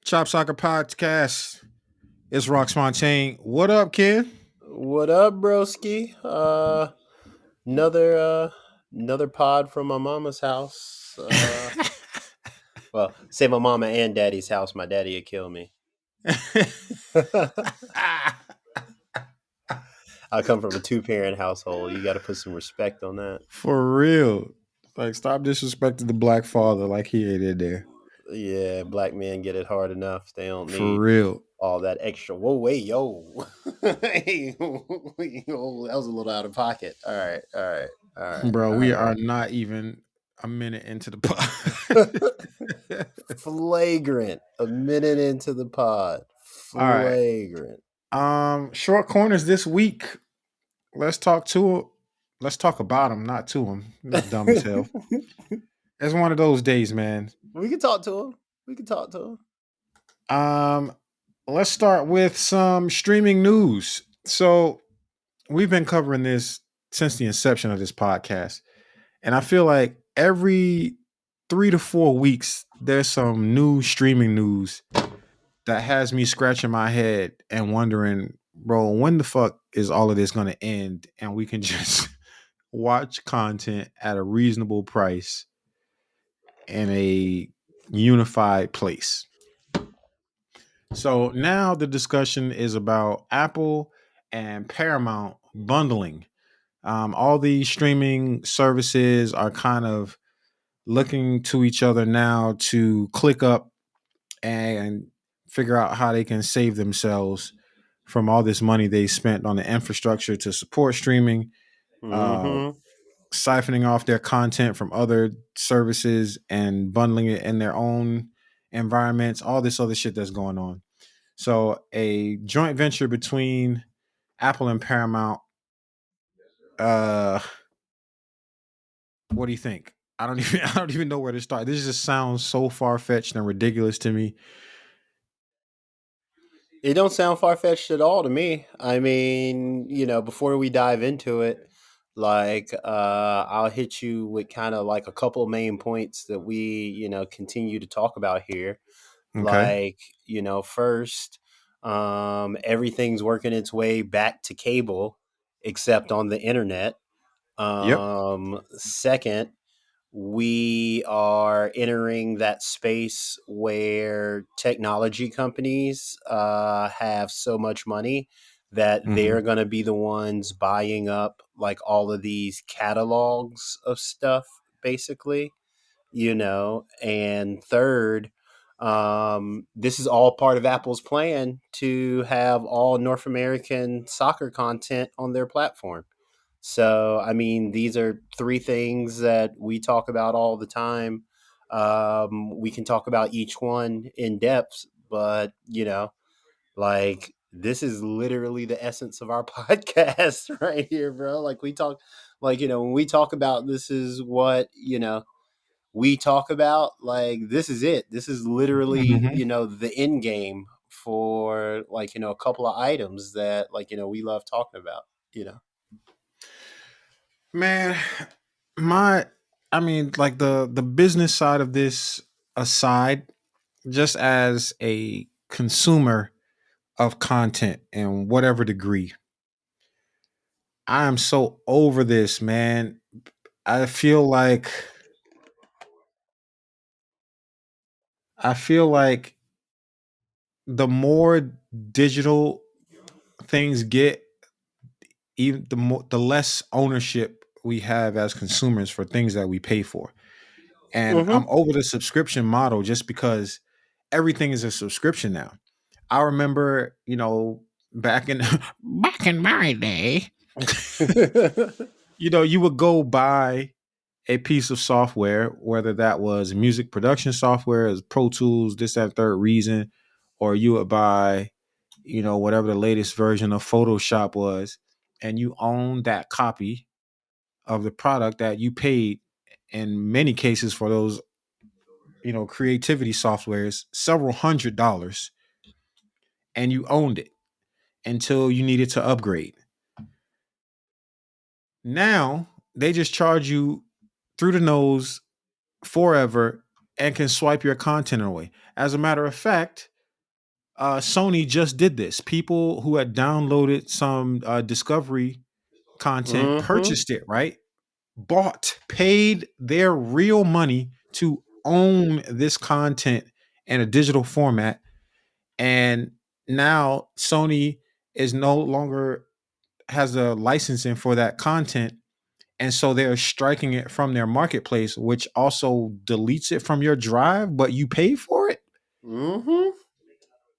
Chop Soccer Podcast. It's Rox Montaigne. What up, Ken? What up, broski? Another pod from my mama's house. Well, say my mama and daddy's house. My daddy would kill me. I come from a two-parent household. You got to put some respect on that. For real. Like, stop disrespecting the black father like he ain't in there. Yeah, black men get it hard enough. They don't For need real. all that extra. Whoa, wait, yo, hey, yo, that was a little out of pocket. All right, all right, all right, Bro, all we right. are not even a minute into the pod. Flagrant. A minute into the pod. All right. Flagrant. Short corners this week. Let's talk to Let's talk about him, not to him. That's dumb as hell. It's one of those days, man. We can talk to him. We can talk to him. Um, let's start with some streaming news. So we've been covering this since the inception of this podcast, and I feel like every 3 to 4 weeks there's some new streaming news that has me scratching my head and wondering, bro, when the fuck is all of this going to end, and we can just watch content at a reasonable price in a unified place. So now the discussion is about Apple and Paramount bundling. All these streaming services are kind of looking to each other now to click up and figure out how they can save themselves from all this money they spent on the infrastructure to support streaming, uh, Mm-hmm. siphoning off their content from other services and bundling it in their own environments, all this other shit that's going on. So a joint venture between Apple and Paramount. Uh, what do you think? I don't even I don't even know where to start. This just sounds so far fetched and ridiculous to me. It don't sound far fetched at all to me. I mean, before we dive into it, I'll hit you with kind of like a couple main points that we, continue to talk about here. Okay. First, everything's working its way back to cable, except on the internet. Yep. Second, we are entering that space where technology companies have so much money that Mm-hmm. they're going to be the ones buying up like all of these catalogs of stuff, basically. And third, this is all part of Apple's plan to have all North American soccer content on their platform. So, I mean, these are three things that we talk about all the time. We can talk about each one in depth, but, this is literally the essence of our podcast right here, bro. Like, we talk, when we talk about this is what, we talk about, like, this is it. This is literally, Mm-hmm. the end game for, a couple of items that, we love talking about, you know. Man, my I mean, like the business side of this aside, just as a consumer of content in whatever degree, I am so over this, man. I feel like I feel like the more digital things get, even the less ownership we have as consumers for things that we pay for. And Mm-hmm. I'm over the subscription model just because everything is a subscription now. I remember, back in back in my day, you would go buy a piece of software, whether that was music production software, as Pro Tools, this, that, third reason, or you would buy, whatever the latest version of Photoshop was, and you own that copy of the product that you paid in many cases for those, creativity softwares, several $100s, and you owned it until you needed to upgrade. Now they just charge you through the nose forever and can swipe your content away. As a matter of fact, Sony just did this. People who had downloaded some Discovery content Mm-hmm. purchased it, right? Bought, paid their real money to own this content in a digital format. And now Sony is no longer has a licensing for that content. And so they're striking it from their marketplace, which also deletes it from your drive, but you pay for it. Mm-hmm.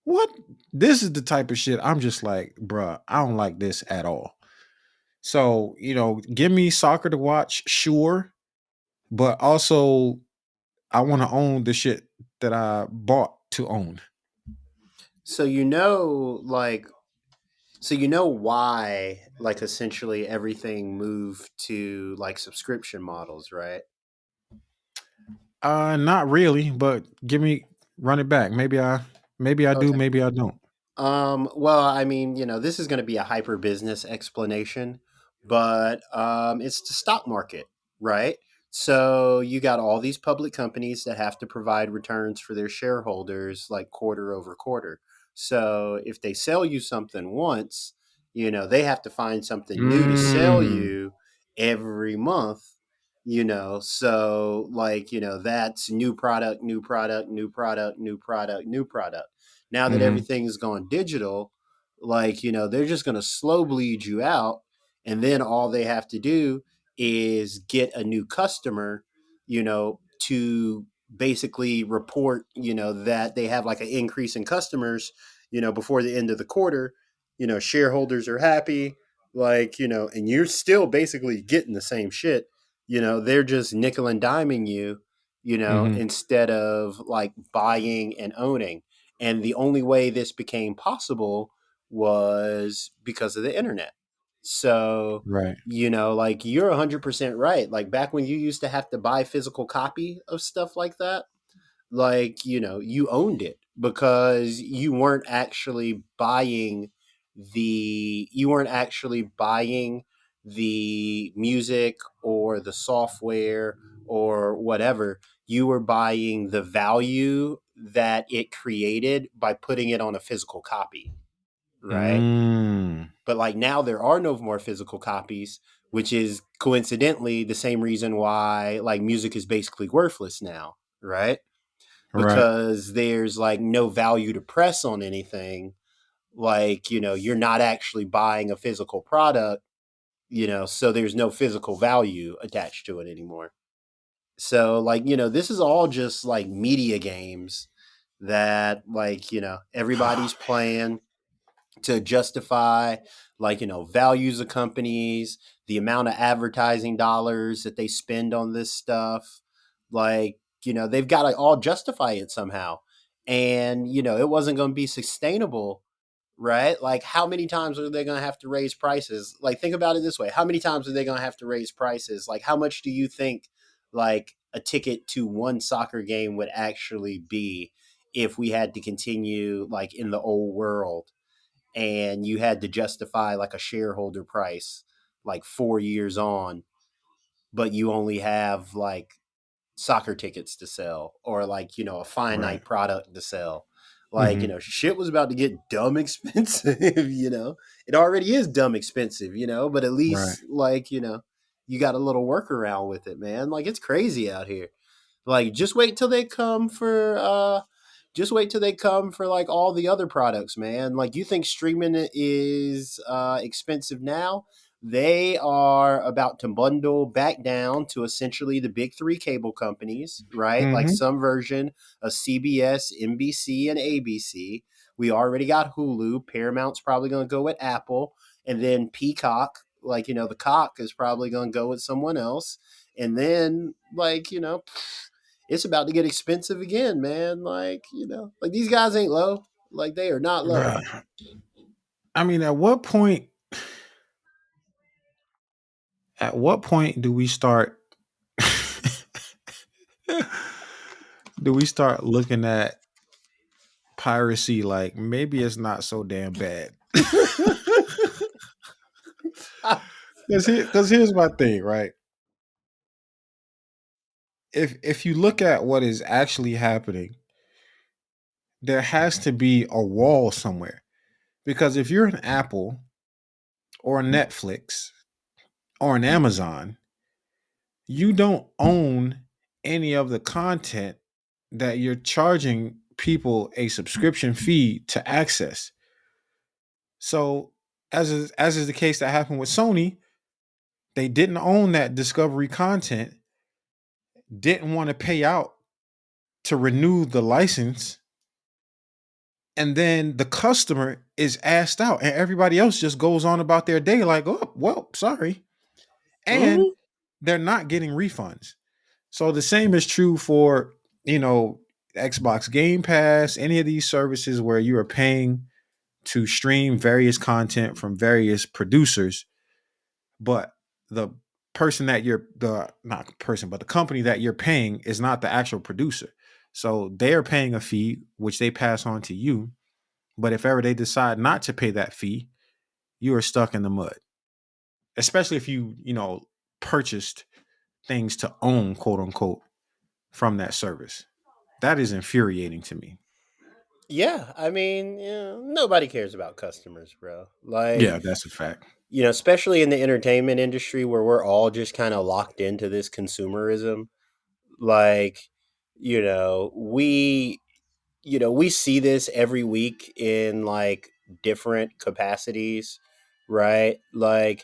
What? This is the type of shit I'm just like, bruh, I don't like this at all. So, give me soccer to watch, sure, but also I want to own the shit that I bought to own. So you know, like, so you know why, like, essentially everything moved to like subscription models, right? Not really, but give me run it back. Maybe I do, Okay. maybe I don't. Well, I mean, this is going to be a hyper business explanation, but it's the stock market, right? So you got all these public companies that have to provide returns for their shareholders, like quarter over quarter. So if they sell you something once, they have to find something new to sell Mm, you every month. So like, that's new product, new product, new product, new product, new product. Now that mm-hmm, everything has gone digital, like, they're just going to slow bleed you out. And then all they have to do is get a new customer, to basically report, that they have like an increase in customers, before the end of the quarter. Shareholders are happy, like, and you're still basically getting the same shit. They're just nickel and diming you, mm-hmm, instead of like buying and owning. And the only way this became possible was because of the internet. So, right. like, you're 100% right. Like back when you used to have to buy physical copy of stuff like that, like, you owned it because you weren't actually buying the music or the software or whatever. You were buying the value that it created by putting it on a physical copy, right? Mm, But like now there are no more physical copies, which is coincidentally the same reason why like music is basically worthless now, right? right. Because there's like no value to press on anything. Like, you're not actually buying a physical product, so there's no physical value attached to it anymore. So, like, this is all just like media games that, like, everybody's playing to justify, like, values of companies, the amount of advertising dollars that they spend on this stuff. Like, they've got to all justify it somehow. And, it wasn't going to be sustainable, right? Like, how many times are they going to have to raise prices? Like, think about it this way: how many times are they going to have to raise prices? Like, how much do you think, like, a ticket to one soccer game would actually be if we had to continue, like, in the old world? And you had to justify like a shareholder price like 4 years on, but you only have like soccer tickets to sell or like, a Right. finite product to sell. Like, Mm-hmm, shit was about to get dumb expensive, It already is dumb expensive, but at right. least like, you got a little workaround with it, man. Like it's crazy out here. Like just wait till they come for like all the other products, man. Like you think streaming is expensive now? They are about to bundle back down to essentially the big three cable companies, right? Like Mm-hmm, some version of CBS, NBC, and ABC. We already got Hulu. Paramount's probably going to go with Apple. And then Peacock, like, the cock is probably going to go with someone else. And then, like, it's about to get expensive again, man. Like, like these guys ain't low. Like they are not low. bruh. I mean, at what point do we start do we start looking at piracy like maybe it's not so damn bad? Because here's my thing, right? If you look at what is actually happening, there has to be a wall somewhere. Because if you're an Apple or a Netflix or an Amazon, you don't own any of the content that you're charging people a subscription fee to access. So, as is the case that happened with Sony, they didn't own that Discovery content, didn't want to pay out to renew the license, and then the customer is asked out, and everybody else just goes on about their day like, "Oh, well, sorry," and Mhm. they're not getting refunds. So the same is true for, you know, Xbox Game Pass, any of these services where you are paying to stream various content from various producers, but the person that you're the not person, but the company that you're paying is not the actual producer. So they're paying a fee which they pass on to you. But if ever they decide not to pay that fee, you are stuck in the mud. Especially if you purchased things to own, quote unquote, from that service. That is infuriating to me. Yeah, I mean, nobody cares about customers, bro. Like, Yeah, that's a fact. especially in the entertainment industry where we're all just kind of locked into this consumerism. Like, you know, we we see this every week in like different capacities, right? Like,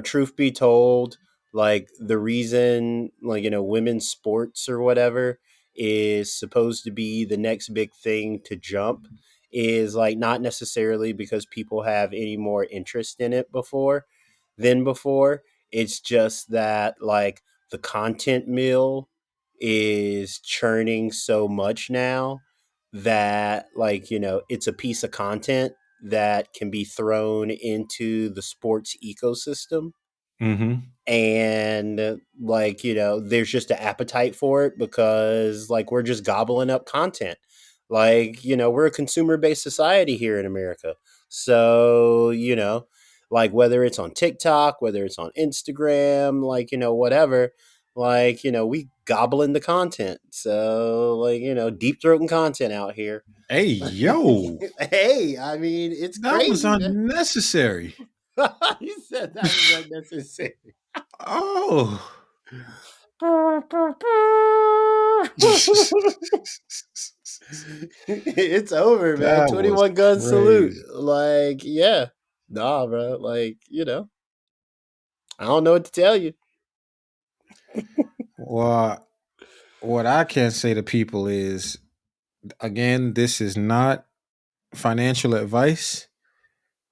truth be told, like the reason, like, women's sports or whatever is supposed to be the next big thing to jump is like not necessarily because people have any more interest in it before. It's just that like the content mill is churning so much now that like it's a piece of content that can be thrown into the sports ecosystem, Mm-hmm. and like there's just an appetite for it because like we're just gobbling up content. Like we're a consumer based society here in America, so like whether it's on TikTok, whether it's on Instagram, like whatever, like we gobbling the content. So like deep throating content out here. Hey, yo, Hey, I mean it's that was crazy, man. unnecessary. You said that was unnecessary. Oh. It's over, man. That was 21 gun salute. crazy. Like, yeah. Nah, bro. Like, I don't know what to tell you. Well, what I can say to people is, again, this is not financial advice,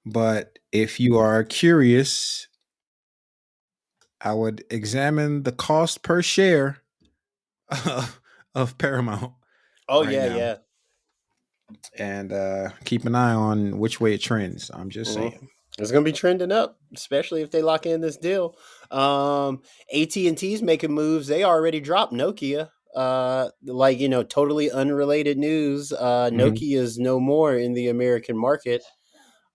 but if you are curious, I would examine the cost per share of Paramount Oh, right yeah, now yeah. and keep an eye on which way it trends. I'm just Mhm. saying. It's gonna be trending up, especially if they lock in this deal. AT&T's making moves. They already dropped Nokia. Like totally unrelated news. Mhm. Nokia is no more in the American market.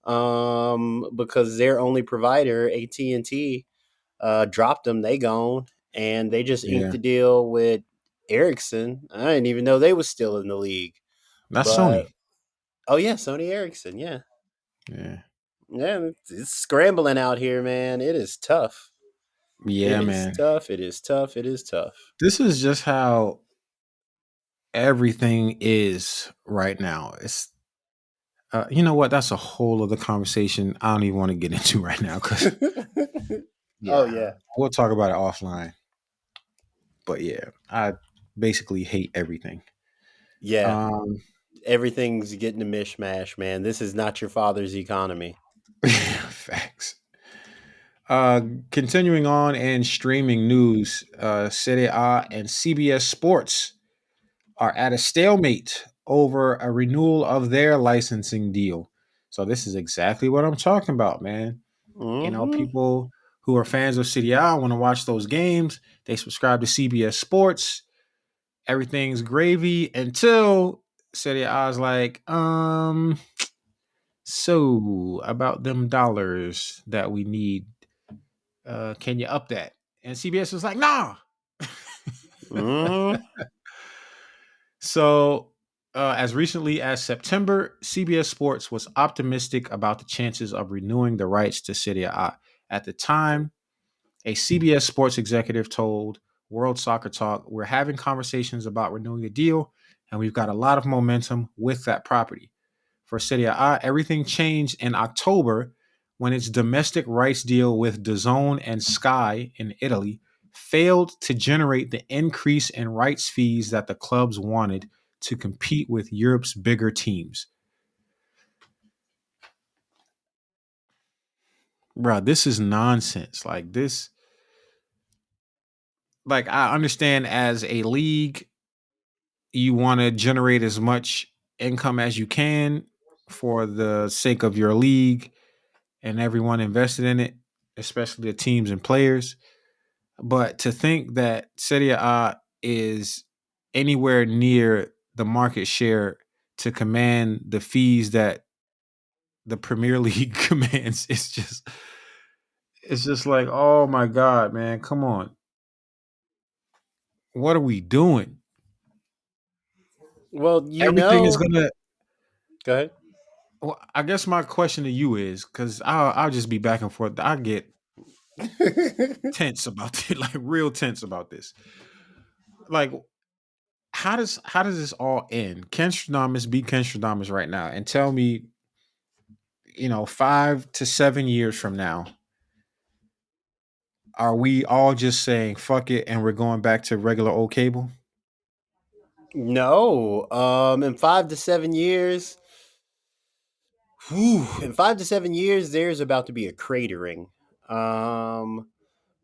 Because their only provider, AT&T, dropped them. They gone, and they just inked Yeah, a deal with Ericsson. I didn't even know they was still in the league. that's But Sony. oh yeah, Sony Ericsson. Yeah, Yeah, yeah. It's scrambling out here, man. It is tough. It yeah, is man. tough. It is tough. It is tough. This is just how everything is right now. It's you know what? That's a whole other conversation. I don't even want to get into right now because Oh yeah, yeah, we'll talk about it offline. But yeah, I basically hate everything. yeah. Um, Everything's getting a mishmash, man. This is not your father's economy. facts. Continuing on in streaming news, Serie A and CBS Sports are at a stalemate over a renewal of their licensing deal. So this is exactly what I'm talking about, man. Hmm. People who are fans of Serie A want to watch those games. They subscribe to CBS Sports. Everything's gravy until Serie A is like, so about them dollars that we need, can you up that? And CBS was like, nah. Hmm. So As recently as September, CBS Sports was optimistic about the chances of renewing the rights to Serie A. At the time, a CBS Sports executive told World Soccer Talk, "We're having conversations about renewing the deal, and we've got a lot of momentum with that property." For Serie A, everything changed in October when its domestic rights deal with DAZN and Sky in Italy failed to generate the increase in rights fees that the clubs wanted to compete with Europe's bigger teams. Bro, this is nonsense. Like I understand as a league, you want to generate as much income as you can for the sake of your league and everyone invested in it, especially the teams and players. But to think that Serie A is anywhere near the market share to command the fees that the Premier League commands, it's just like, oh my God, man, come on. What are we doing? Well, Everything is gonna. go ahead. Well, I guess my question to you is because I'll just be back and forth. I get tense about it, like real tense about this. Like, how does this all end? Ken Stradamus be Ken Stradamus right now, and tell me, 5 to 7 years from now, are we all just saying fuck it and we're going back to regular old cable? No, in 5 to 7 years, in 5 to 7 years, there's about to be a cratering, um,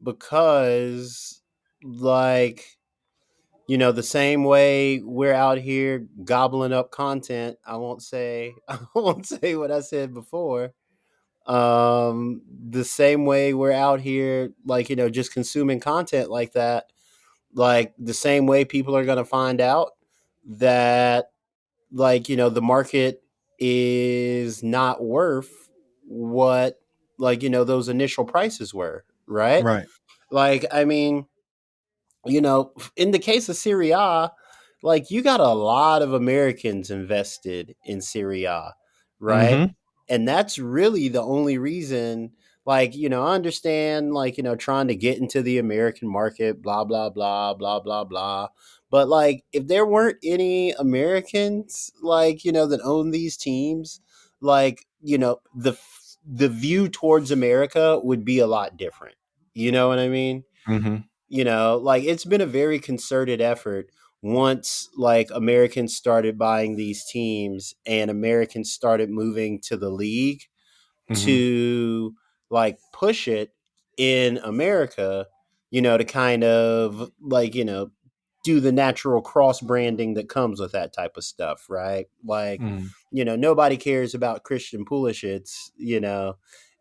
because like the same way we're out here gobbling up content. I won't say I won't say what I said before. The same way we're out here, like just consuming content like that. Like the same way people are gonna find out that the market is not worth what those initial prices were, right? Right. Like I mean, in the case of Serie A, like you got a lot of Americans invested in Serie A, right? Mm-hmm. And that's really the only reason. Like, I understand, like, trying to get into the American market, blah, blah, blah, blah, blah, blah. But, like, if there weren't any Americans, like, that own these teams, like, the view towards America would be a lot different. You know what I mean? Mm-hmm. Like it's been a very concerted effort once like Americans started buying these teams and Americans started moving to the league Mm-hmm. to like push it in America, to kind of like, do the natural cross branding that comes with that type of stuff, right? Like, Mm-hmm. nobody cares about Christian Pulisic,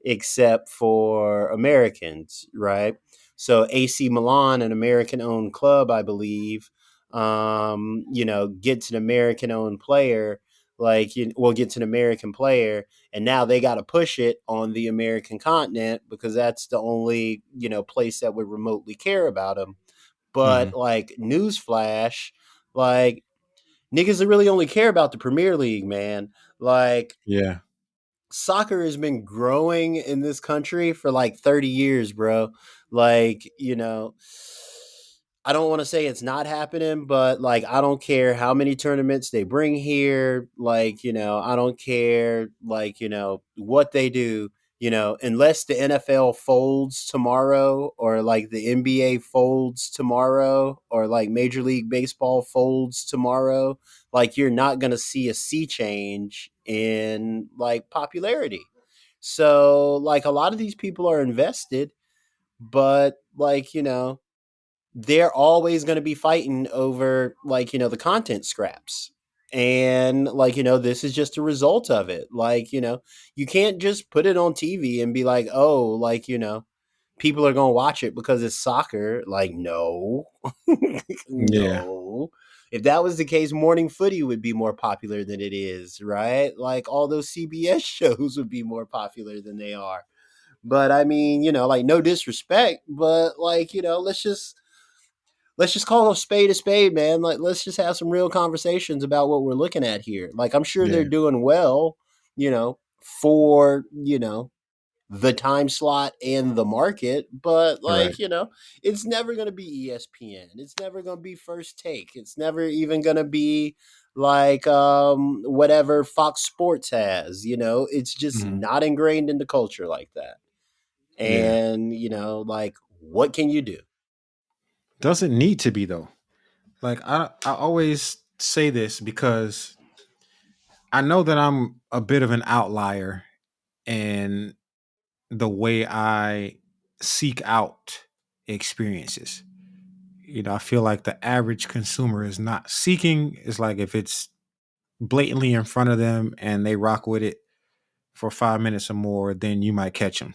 except for Americans, right? So AC Milan, an American owned club, I believe, gets an American owned player, like, gets an American player, and now they got to push it on the American continent because that's the only place that would remotely care about them. Mm-hmm. But like newsflash, like niggas really only care about the Premier League, man. Like Yeah. soccer has been growing in this country for like 30 years, bro. Like, I don't want to say it's not happening, but like I don't care how many tournaments they bring here, like, I don't care like, what they do, unless the NFL folds tomorrow or like the NBA folds tomorrow or like Major League Baseball folds tomorrow, like you're not going to see a sea change in like popularity. So, like a lot of these people are invested, but like, they're always going to be fighting over like the content scraps, and like this is just a result of it. Like you can't just put it on TV and be like, oh, like people are going to watch it because it's soccer. Like no. Yeah. No. If that was the case, morning footy would be more popular than it is, right? Like all those CBS shows would be more popular than they are. But I mean, like no disrespect, but like, let's just let's just call a spade, man. Like, let's just have some real conversations about what we're looking at here. Like, I'm sure they're Yeah, doing well, for the time slot and the market, but you're right. it's never going to be ESPN. It's never going to be First Take. It's never even going to be like whatever Fox Sports has. It's just Mhm. not ingrained into culture like that. Yeah, And like, what can you do? doesn't need to be though. Like I always say this because I know that I'm a bit of an outlier in the way I seek out experiences. I feel like the average consumer is not seeking. It's like if it's blatantly in front of them and they rock with it for 5 minutes or more, then you might catch them.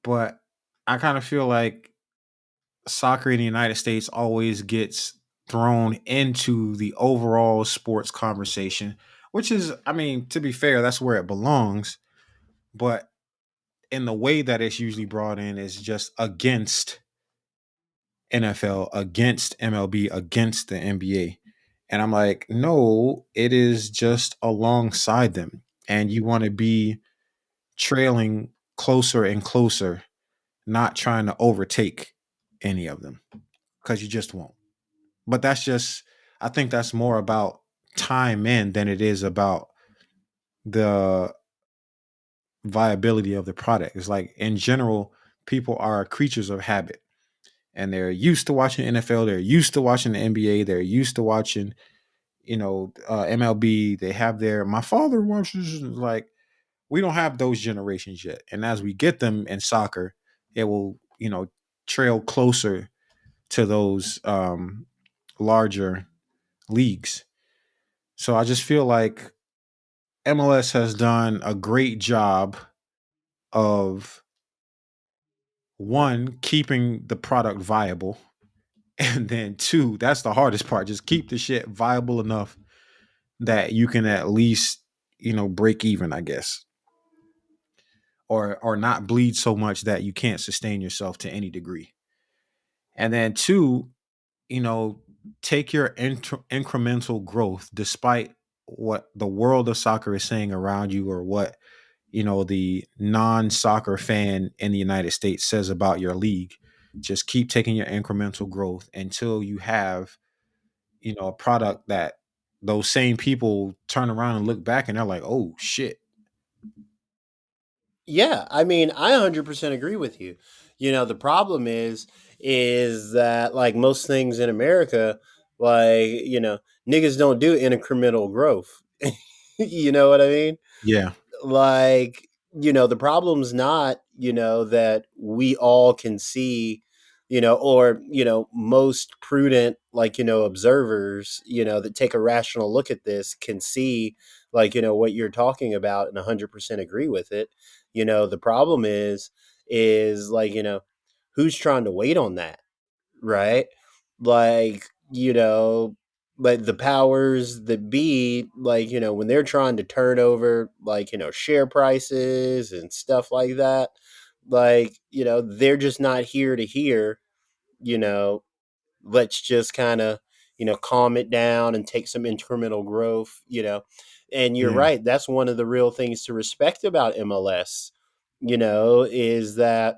But I kind of feel like soccer in the United States always gets thrown into the overall sports conversation, which is, I mean, to be fair, that's where it belongs. But in the way that it's usually brought in is just against NFL, against MLB, against the NBA. And I'm like, no, it is just alongside them. And you want to be trailing closer and closer, not trying to overtake any of them because you just won't. But that's just, I think that's more about time in than it is about the viability of the product. It's like in general, people are creatures of habit and they're used to watching NFL, they're used to watching the NBA, they're used to watching, MLB. They have my father watches, like, we don't have those generations yet. And as we get them in soccer, it will, trail closer to those larger leagues. So I just feel like MLS has done a great job of one, keeping the product viable. And then two, that's the hardest part. Just keep the shit viable enough that you can at least, break even, I guess. Or not bleed so much that you can't sustain yourself to any degree. And then two, you know, take your incremental growth despite what the world of soccer is saying around you or what the non-soccer fan in the United States says about your league. Just keep taking your incremental growth until you have a product that those same people turn around and look back and they're like, oh shit. Yeah, I mean, I 100% agree with you. The problem is that like most things in America, like, niggas don't do incremental growth. You know what I mean? Yeah. Like, the problem's not, that we all can see, or, most prudent, like, observers, that take a rational look at this can see, like, what you're talking about and 100% agree with it. The problem is like, who's trying to wait on that, right? Like, like the powers that be, like, when they're trying to turn over, like, share prices and stuff like that, like, they're just not here to hear, you know, let's just kind of, calm it down and take some incremental growth, And you're Yeah. right. That's one of the real things to respect about MLS, is that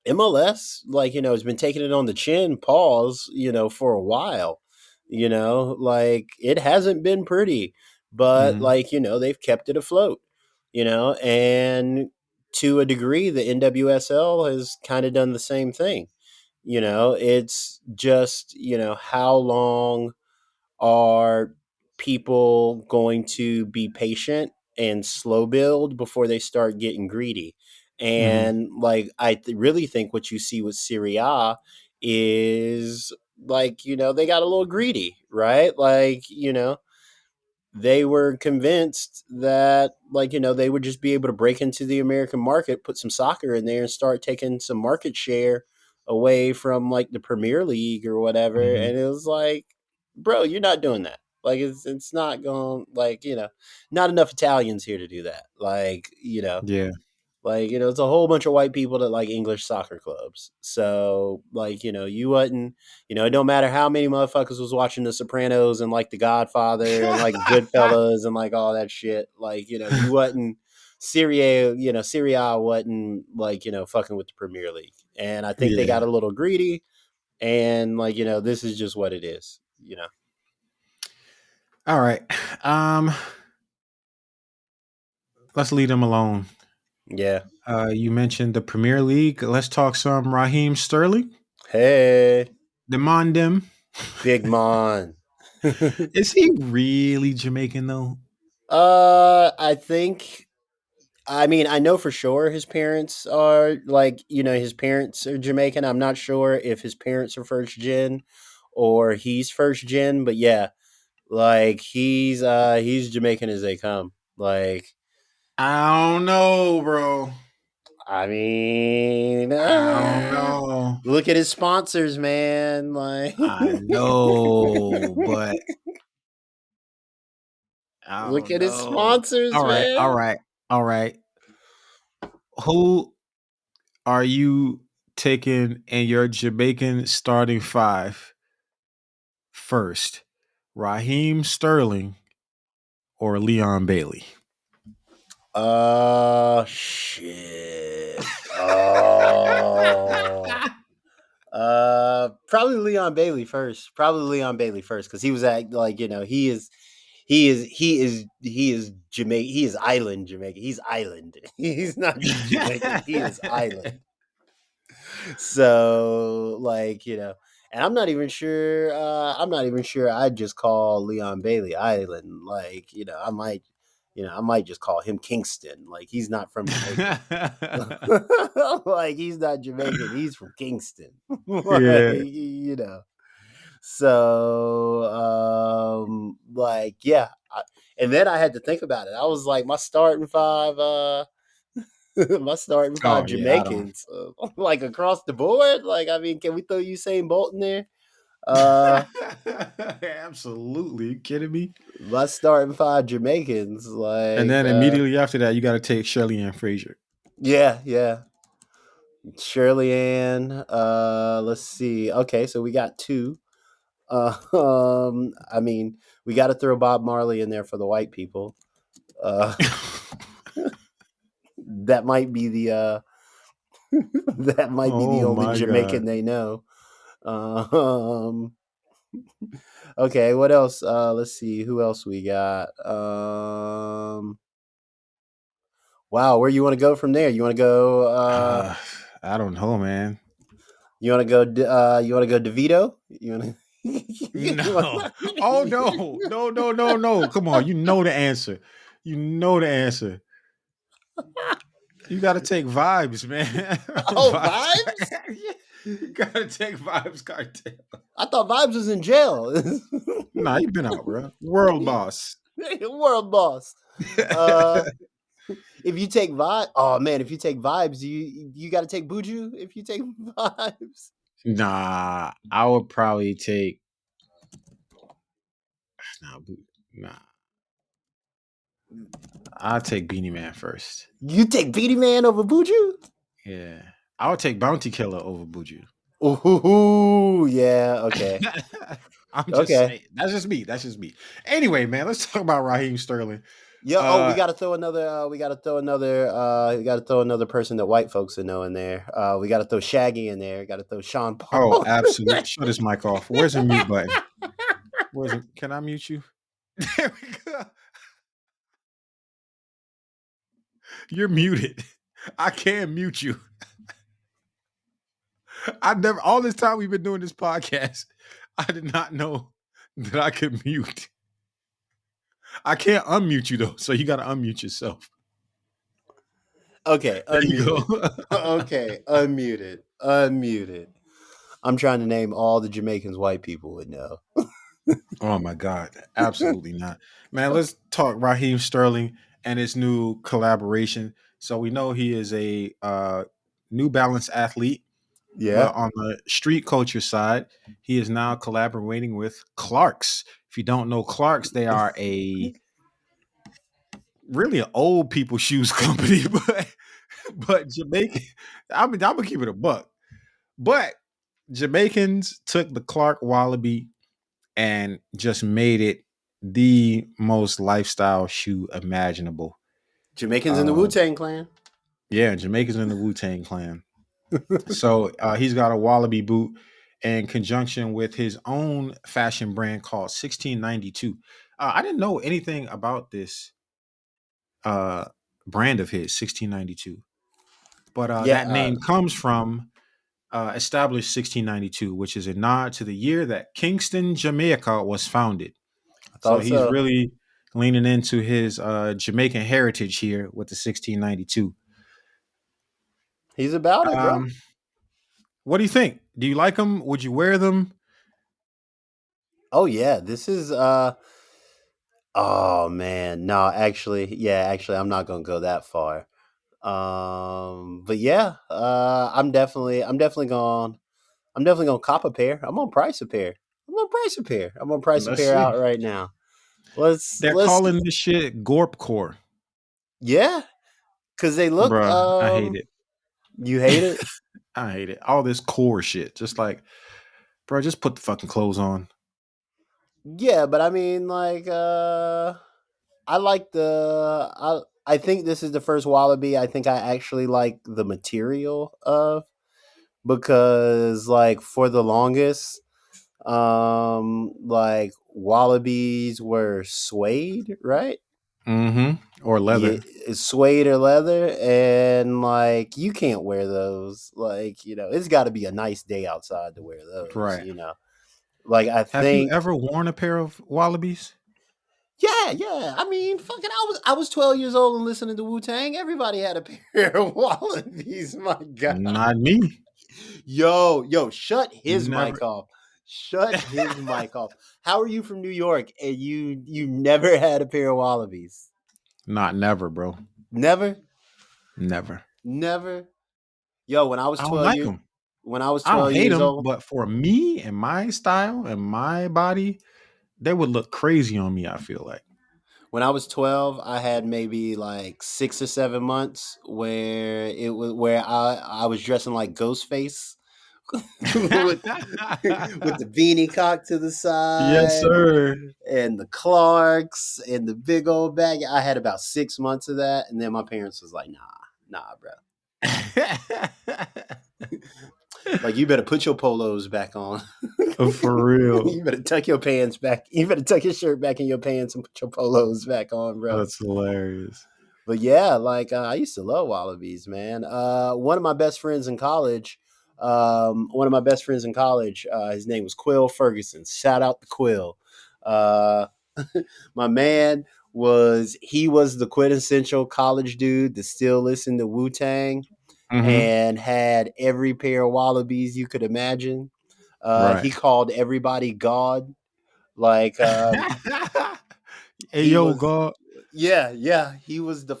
MLS, like, has been taking it on the chin, pause, for a while. Like, it hasn't been pretty, but Hmm. like, they've kept it afloat, and to a degree, the NWSL has kind of done the same thing. It's just, how long are people going to be patient and slow build before they start getting greedy? Hmm. And like, really think what you see with Serie A is like, they got a little greedy, right? Like, they were convinced that, like, they would just be able to break into the American market, put some soccer in there and start taking some market share away from like the Premier League or whatever. Hmm. And it was like, bro, you're not doing that. Like, it's not going, like, not enough Italians here to do that. Like, Yeah. Like, it's a whole bunch of white people that like English soccer clubs. So, like, you wouldn't, it don't matter how many motherfuckers was watching The Sopranos and like The Godfather and like Goodfellas and like all that shit. Like, you wouldn't, Serie A wasn't like, fucking with the Premier League. And I think they got Yeah. a little greedy. And like, this is just what it is. All right. Um, let's leave them alone. Yeah. You mentioned the Premier League. Let's talk some Raheem Sterling. Hey, Demand him. big man. Is he really Jamaican though? I think. I mean, I know for sure his parents are like, his parents are Jamaican. I'm not sure if his parents are first gen or he's first gen, but yeah, like he's Jamaican as they come. Like, I don't know, bro. I mean, I don't know. look at his sponsors, man. Like, I know, but I look don't at his know. sponsors, All right, all man. right, all right. Who are you taking in your Jamaican starting five first? Raheem Sterling or Leon Bailey? Shit. Oh. Probably Leon Bailey first. Probably Leon Bailey first because he was at like he is Jamaican. He is island Jamaican. He's island. He's not just Jamaican. He is island. So like and I'm not even sure. I'm not even sure. I'd just call Leon Bailey Island. Like I might just call him Kingston. Like he's not from Jamaica. Like he's not Jamaican. He's from Kingston. Like, Yeah. So like yeah. And then I had to think about it. I was like, my starting five. My starting five Oh yeah, I don't. Jamaicans, like across the board. Like, I mean, can we throw Usain Bolt in there? Uh, Absolutely. You kidding me? my starting five Jamaicans, And like, then immediately after that, you got to take Shirley Ann Frazier. yeah, yeah, Shirley Ann. Let's see. Okay, so we got two. I mean, we got to throw Bob Marley in there for the white people. Uh, that might be the that might be the Oh only my Jamaican god. they know. Um, okay, what else? Let's see, who else we got? Wow, where you want to go from there? You want to go? Uh, I don't know, man. You want to go? You want to go DeVito? You want to? you No. wanna, Oh no. No, no, no, no. Come on. You know the answer. You know the answer. You got to take vibes, man. oh, Vibes. Vibes? You got to take vibes, cartel. I thought Vibes was in jail. Nah, you been out, bro. World boss. World boss. Uh, if you take Vibe, oh man, if you take Vibes, you got to take Buju. If you take Vibes, Nah, I would probably take. Nah, nah. I'll take Beanie Man first. you take Beatty Man over Buju. Yeah. I would take Bounty Killer over Buju. Ooh, yeah, okay. I'm just Okay. saying. That's just me. That's just me. Anyway, man, let's talk about Raheem Sterling. Yeah. Oh, we Uh got to throw another. We got to throw another. We got to throw another person that white folks would know in there. We got to throw Shaggy in there. Got to throw Sean oh, Paul. absolutely. Shut his mic off. Where's the mute button? Where's it? Can I mute you? There we go. You're muted. I can't mute you. I never all this time we've been doing this podcast, I did not know that I could mute. I can't unmute you though, so you got to unmute yourself. Okay, There you unmuted. go. Okay, unmuted. Unmuted. I'm trying to name all the Jamaicans white people would know. Oh my God, absolutely not, man. Let's talk Raheem Sterling and his new collaboration. So we know he is a New Balance athlete, Yeah. but on the street culture side, he is now collaborating with Clark's. If you don't know Clark's, they are a really an old people shoes company, but But Jamaican, I'm gonna keep it a buck. But Jamaicans took the Clark Wallaby and just made it the most lifestyle shoe imaginable. Jamaicans in the Wu Uh, Tang Clan. yeah, Jamaicans in the Wu Tang Clan. So he's got a Wallaby boot in conjunction with his own fashion brand called 1692. I didn't know anything about this uh, brand of his, 1692, but Yeah, that name comes from established 1692, which is a nod to the year that Kingston, Jamaica was founded. I So thought he's so. really leaning into his Jamaican heritage here with the 1692. He's about it, bro. Um, what do you think? Do you like them? Would you wear them? Oh yeah, this is oh man. No, actually, yeah, actually I'm not gonna go that far. But yeah, I'm definitely gonna cop a pair. I'm gonna price a pair. I'm gonna price a pair. I'm gonna price a Let's pair see. out right now. They're Let's calling this shit Gorpcore. yeah, because they look Bruh, I hate it. you hate it? I hate it. All this core shit. Just like, bro, just put the fucking clothes on. Yeah, but I mean like I like I think this is the first Wallaby I think I actually like the material of, because like for the longest like Wallabies were suede, right? Mm-hmm. Or Yeah, leather. it's suede or leather, and like you can't wear those. Like it's got to be a nice day outside to wear those. Right. Like I Have you think, ever worn a pair of Wallabies? yeah, yeah. I mean, fucking, I was 12 years old and listening to Wu Tang. Everybody had a pair of Wallabies. My God, Not me. yo, shut his Never. mic off. Shut his mic off. How are you from New York and you never had a pair of Wallabies? Not never, bro. Never, Never. never. Yo, I don't like them. when I was I don't 12 hate years them, old, but for me and my style and my body, they would look crazy on me, I feel like. when I was 12, I had maybe like 6 or 7 months where I was dressing like Ghostface with with the beanie cocked to the Yes, side sir. and the Clarks and the big old bag. I had about 6 months of that, and then my parents was like, nah, bro. Like you better put your polos back on. For real. You better tuck your pants back. You better tuck your shirt back in your pants and put your polos back on, bro. That's hilarious. But yeah, like I used to love Wallabies, man. One of my best friends in college, his name was Quill Ferguson. Shout out to Quill. Uh, my man was the quintessential college dude that still listened to Wu Tang Mm-hmm. and had every pair of Wallabies you could imagine. Right. He called everybody God. Like Hey, he yo, was God. yeah, he was the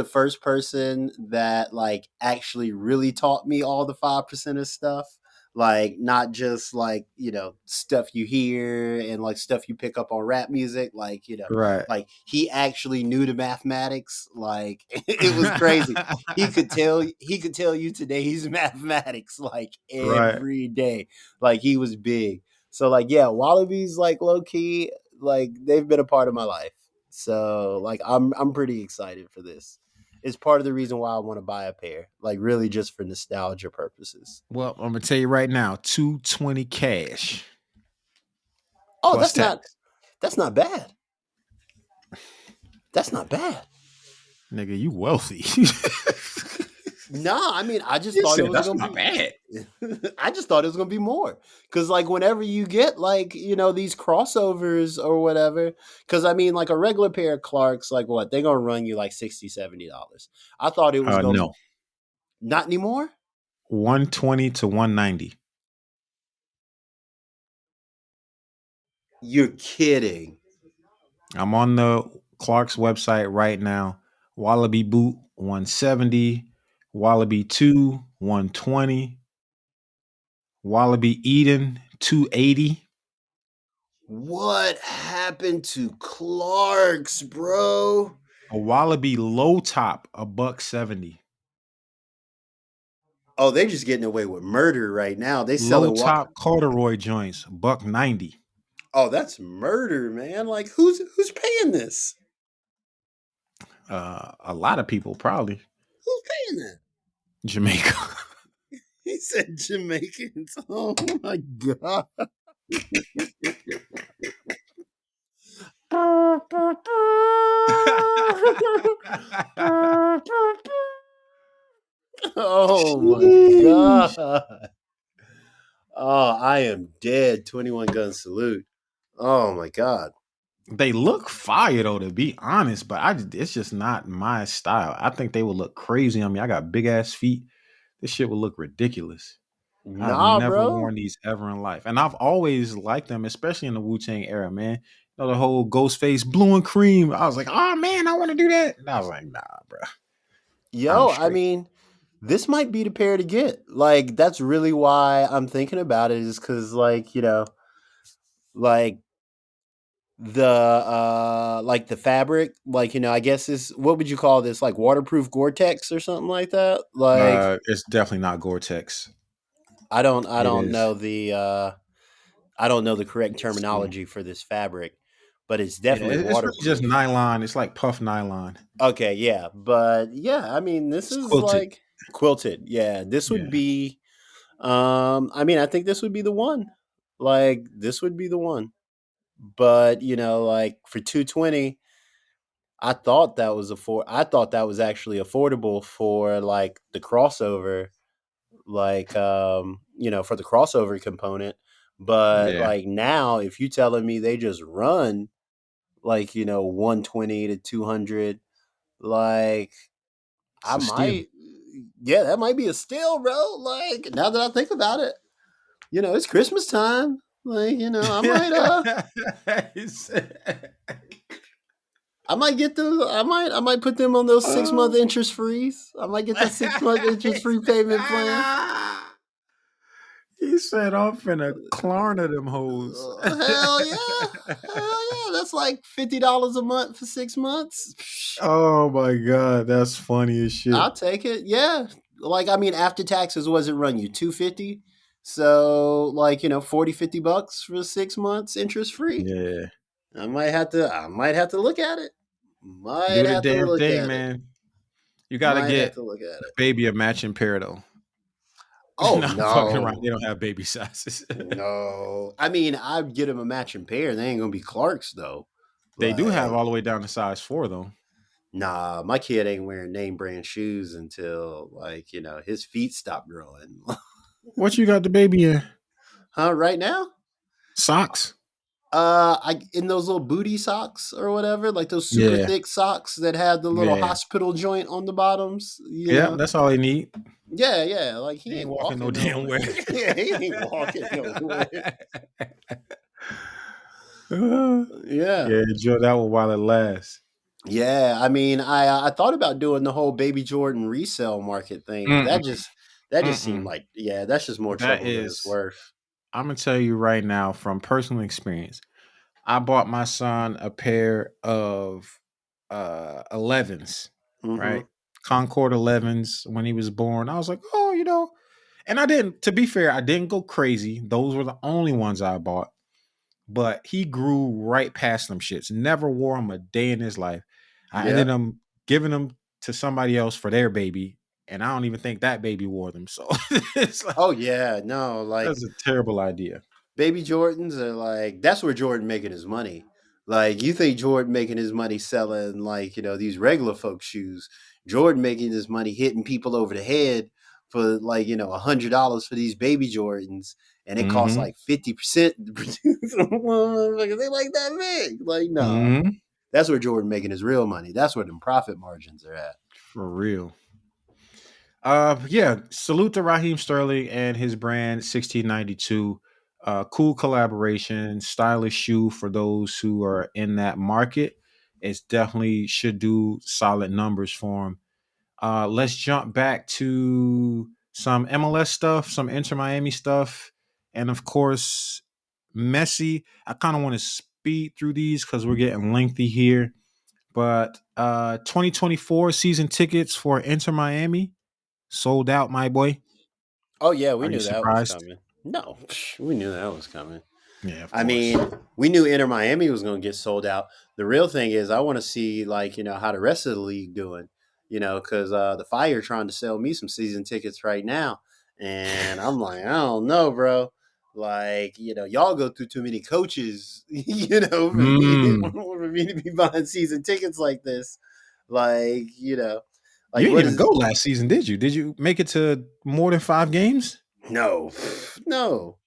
first person that like actually really taught me all the 5% of stuff, like not just like stuff you hear and like stuff you pick up on rap music, like Right. like he actually knew the mathematics. Like it was crazy. He could tell you today's mathematics like Right. every day. Like he was big. So like yeah, Wallabies like low key, like they've been a part of my life. So like I'm pretty excited for this. It's part of the reason why I want to buy a pair, like really just for nostalgia purposes. Well, I'm gonna tell you right now, 220 cash Oh, plus tax. that's not bad. That's not bad. Nigga, you wealthy. Nah, I mean, I just You thought it said was that's gonna not be. bad. I just thought it was gonna be more, because like whenever you get like these crossovers or whatever, because I mean like a regular pair of Clarks, like what they gonna run you like $60-$70. I thought it was gonna No. not anymore. 120 to 190. You're kidding. I'm on the Clark's website right now. Wallaby boot 170, Wallaby 2 120, Wallaby Eden 280. What happened to Clarks, bro? A Wallaby low top, $170. Oh, they're just getting away with murder right now. They Low selling top corduroy joints, $190. Oh, that's murder, man. Like who's paying this? A lot of people probably Who's paying that? Jamaica. He said Jamaicans. Oh my god. Oh my Sheesh. god. Oh, I am dead. 21 gun salute. Oh my god. They look fire though, to be honest, but it's just not my style. I think they would look crazy on me. I got big ass feet. This shit would look ridiculous. I've Nah, never bro. worn these ever in life, and I've always liked them, especially in the Wu Tang era, man. You know the whole Ghostface blue and cream. I was like, oh man, I want to do that. And I was like, nah, bro, I'm Yo, I straight. mean, this might be the pair to get. Like, that's really why I'm thinking about it, is because, like like the fabric, like, I guess this, what would you call this? Like waterproof Gore-Tex or something like that? Like, It's definitely not Gore-Tex. I It don't is. know I don't know the correct Let's see. terminology for this fabric, but it's Yeah, definitely it's really just waterproof. nylon. It's like puff nylon. Okay, yeah, but yeah, I mean, this It's is quilted. like quilted. Yeah, this would Yeah, be I mean, I think this would be the one. Like, this would be the one. But, like for 220, I thought that was actually affordable for like the crossover, like for the crossover component. But yeah, like now, if you telling me they just run like, 120 to 200, like it's I a steal. might, yeah, that might be a steal, bro. Like, now that I think about it, it's Christmas time. Like, It's- I might get those. I might put them on those 6 month uh, interest freeze. I might get that 6 month interest free payment plan. he said, "I'm finna Klarna them hoes." Hell yeah, hell yeah. That's like $50 a month for 6 months. Oh my god, that's funny as shit. I'll take it. Yeah, like I mean, after taxes, was it run you 250? So like 40, $50 for 6 months interest free. Yeah, I might have to look at it. Might do the have to damn look thing, at it. man. You got to Might have get to look at the it. baby a matching pair though. Oh No, I'm fucking around. no. They don't have baby sizes. No. I mean, I'd get him a matching pair. They ain't gonna be Clarks though. They do have Like, all the way down to size 4 though. nah, my kid ain't wearing name brand shoes until like, his feet stop growing. What you got the baby in? Huh, right now? Socks? I in those little booty socks or whatever, like those super Yeah, thick socks that had the little yeah, hospital joint on the bottoms. yeah. That's all they need. Yeah, yeah. Like he They ain't ain't walking no walking damn nowhere. where. Yeah, he ain't walking nowhere. Yeah, Yeah. enjoy that one while it lasts. Yeah, I mean, I thought about doing the whole Baby Jordan resale market thing, but Mm-mm, that just seemed mm-mm. like, yeah, that's just more That trouble than it's is, worth. I'm gonna tell you right now from personal experience. I bought my son a pair of 11s, Mm-hmm. right? Concord 11s when he was born. I was like, oh, and I didn't. To be fair, I didn't go crazy. Those were the only ones I bought. But he grew right past them shits. Never wore them a day in his life. I Yeah. ended up giving them to somebody else for their baby, and I don't even think that baby wore them. So it's like Oh yeah, no, like that's a terrible idea. Baby Jordans are like that's where Jordan making his money. Like you think Jordan making his money selling like, these regular folk shoes. Jordan making his money hitting people over the head for like, $100 for these baby Jordans. And it costs Mm-hmm. like 50% to produce them. Motherfuckers, they like that big. Like, nah. Mm-hmm. That's where Jordan making his real money. That's where them profit margins are at. For real. Yeah, salute to Raheem Sterling and his brand 1692. Cool collaboration, stylish shoe for those who are in that market. It's definitely should do solid numbers for him. Let's jump back to some MLS stuff, some Inter Miami stuff, and of course, Messi. I kind of want to speed through these because we're getting lengthy here. But 2024 season tickets for Inter Miami sold out, my boy. Oh yeah, we Are you knew that was surprised? coming. No, we knew that was coming. Yeah, of I course. mean, we knew Inter Miami was going to get sold out. The real thing is, I want to see like how the rest of the league doing. Because the Fire trying to sell me some season tickets right now, and I'm like, I don't know, bro. Like, y'all go through too many coaches, Mm. for me to be buying season tickets like this. Like, You like didn't what even go is last season, did you? Did you make it to more than 5 games? no, no.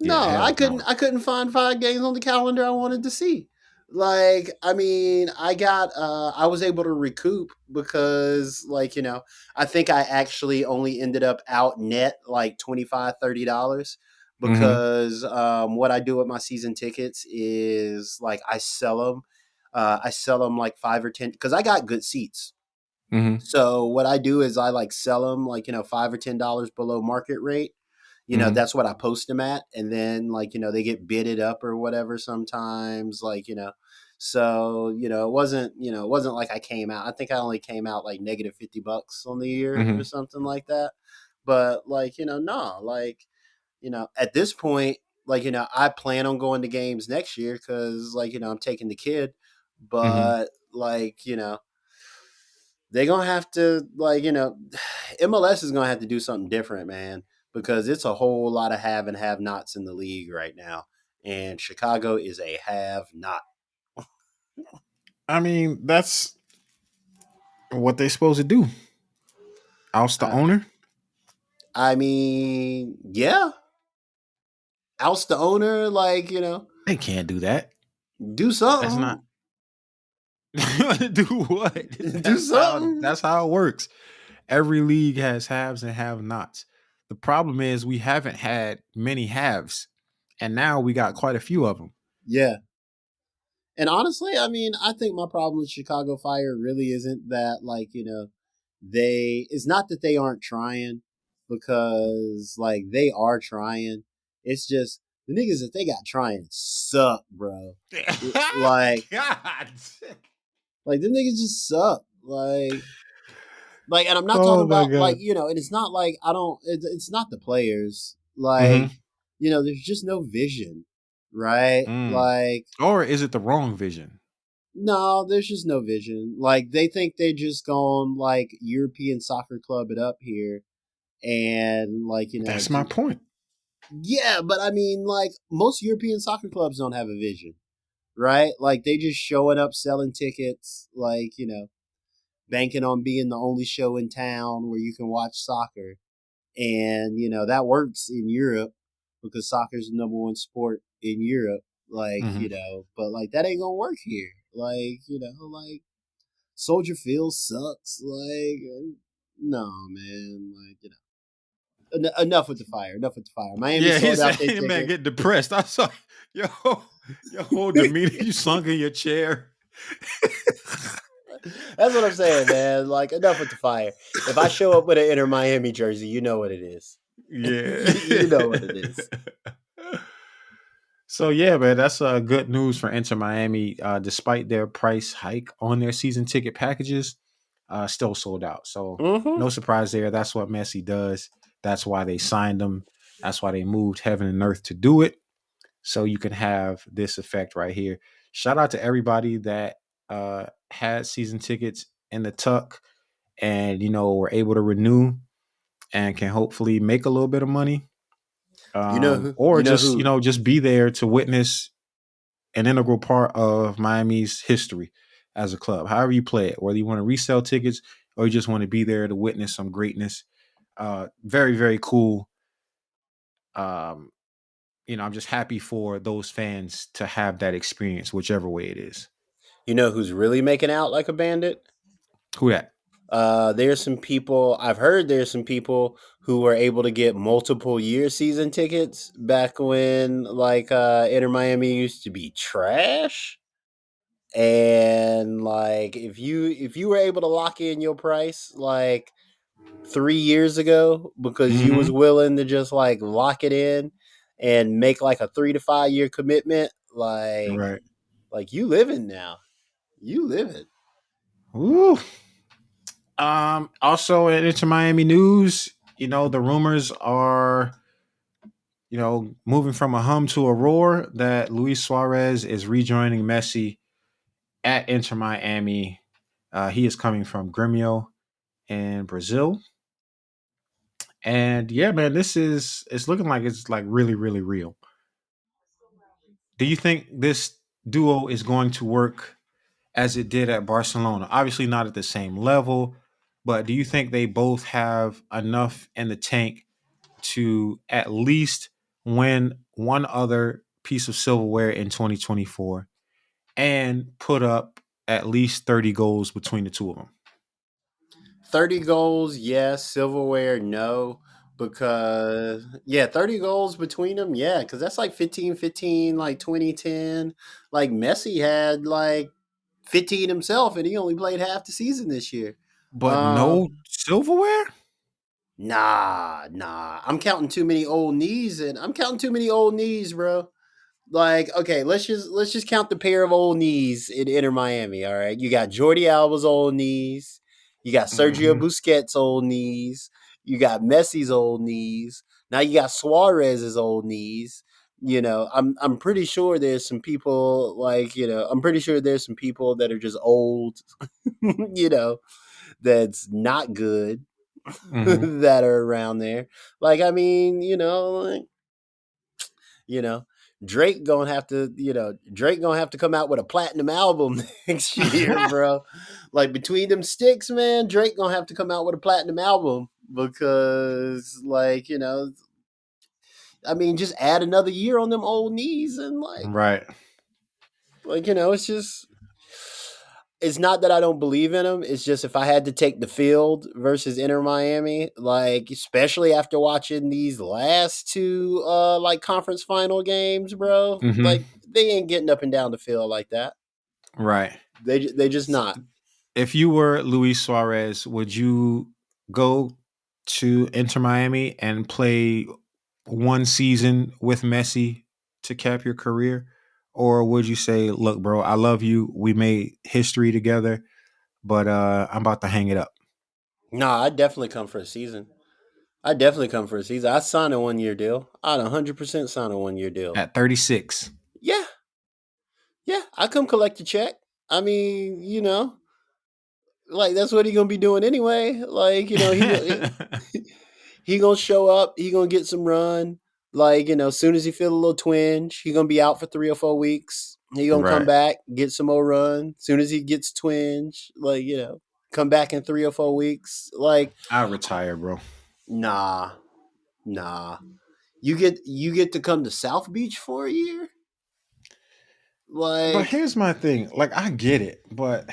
No, Yeah, I hell couldn't. no. I couldn't find 5 games on the calendar I wanted to see. Like, I mean, I was able to recoup because, like, I think I actually only ended up out net like $25-$30 Mm-hmm. because what I do with my season tickets is like I sell them like 5 or 10 because I got good seats. Mm-hmm. So what I do is I like sell them like $5 or $10 below market rate. Mm-hmm. That's what I post them at, and then like they get bidded up or whatever sometimes. Like so it wasn't like I came out. I think I only came out like negative $50 on the year or Mm-hmm. something like that. But like no, like at this point, like I plan on going to games next year because like I'm taking the kid, Mm-hmm. but like they're gonna have to like MLS is gonna have to do something different, man, because it's a whole lot of have and have nots in the league right now, and Chicago is a have not. I mean, that's what they supposed to do. Oust the I, owner? I mean, yeah, oust the owner, like They can't do that. do That's not something, do what? do something. That's how it works. Every league has haves and have nots. The problem is we haven't had many haves, and now we got quite a few of them. Yeah, and honestly, I mean, I think my problem with Chicago Fire really isn't that like it's not that they aren't trying because like they are trying. It's just the niggas that they got trying suck, bro. Like God. like the niggas just suck. Like, and I'm not talking Oh my about like god. and it's not like I don't. It's not the players. Like Mm-hmm. there's just no vision, right? Mm. Like Or is it the wrong vision? no, there's just no vision. Like they think they just gone like European soccer club it up here and like That's my point. yeah, but I mean like most European soccer clubs don't have a vision, right? Like they just showing up selling tickets, like banking on being the only show in town where you can watch soccer, and that works in Europe because soccer is the number one sport in Europe. Like Mm-hmm. but like that ain't gonna work here. Like like Soldier Field sucks. Like no man, like enough with the fire. Enough with the fire. Miami Yeah, he sold said, out their "Hey, man, ticket. get depressed." I saw yo, your whole demeanor. You sunk in your chair. That's what I'm saying, man. Like enough with the fire. If I show up with an Inter Miami jersey, you know what it is. Yeah. You know what it is. So yeah, man, that's good news for Inter Miami. Despite their price hike on their season ticket packages, still sold out. So Mm-hmm. no surprise there. That's what Messi does. That's why they signed him. That's why they moved heaven and earth to do it. So you can have this effect right here. Shout out to everybody that had season tickets in the tuck and were able to renew and can hopefully make a little bit of money. You know who? Or You know just who? just be there to witness an integral part of Miami's history as a club. However you play it, whether you want to resell tickets or you just want to be there to witness some greatness. Very, very cool. Um, I'm just happy for those fans to have that experience, whichever way it is. You know who's really making out like a bandit? Who that? There's some people I've heard. There's some people who were able to get multiple year season tickets back when like Inter Miami used to be trash. And like if you were able to lock in your price like 3 years ago because you was Mm-hmm. willing to just like lock it in and make like a 3 to 5 year commitment, like Right. you living now. You live it. Ooh. Also into Miami news, the rumors are, moving from a hum to a roar that Luis Suarez is rejoining Messi at Inter Miami. He is coming from Grêmio in Brazil. And yeah, man, it's looking like it's like really, really real. Do you think this duo is going to work as it did at Barcelona? Obviously not at the same level, but do you think they both have enough in the tank to at least win one other piece of silverware in 2024 and put up at least 30 goals between the two of them? 30 goals, yes. Silverware, no. Because, yeah, 30 goals between them, yeah. Because that's like 15, 15, like 2010. Like Messi had like 15 himself, and he only played half the season this year. But Uh, no silverware? nah. I'm counting too many old knees, and I'm counting too many old knees, bro. Like, okay, let's just count the pair of old knees in Inter Miami. All right, you got Jordi Alba's old knees, you got Sergio Hmm. Busquets' old knees, you got Messi's old knees. Now you got Suarez's old knees. I'm pretty sure there's some people like I'm pretty sure there's some people that are just old, you know, that's not good Hmm. that are around there. Like, I mean, like, you know, Drake gonna have to come out with a platinum album next year, bro. Like between them sticks, man, Drake gonna have to come out with a platinum album because, like, I mean, just add another year on them old knees and Right. it's just. It's not that I don't believe in him. It's just if I had to take the field versus Inter Miami, like especially after watching these last two like conference final games, bro, Hmm. like they ain't getting up and down the field like that. Right. They just not. If you were Luis Suarez, would you go to Inter Miami and play one season with Messi to cap your career? Or would you say, look, bro, I love you. We made history together, but I'm about to hang it up Nah, I definitely come for a season. I definitely come for a season. I signed a 1 year deal. I'd 100% sign a 1 year deal. at 36? Yeah, yeah. I come collect a check. I mean, like that's what he gonna be doing anyway. Like he gonna show up. He gonna get some run. Like as soon as he feel a little twinge, he gonna be out for 3 or 4 weeks. He gonna come Right. back, get some more run. As soon as he gets twinge, like come back in 3 or 4 weeks. Like I retire, bro. nah, nah. You get to come to South Beach for a year. But Like here's my thing. Like, I get it, but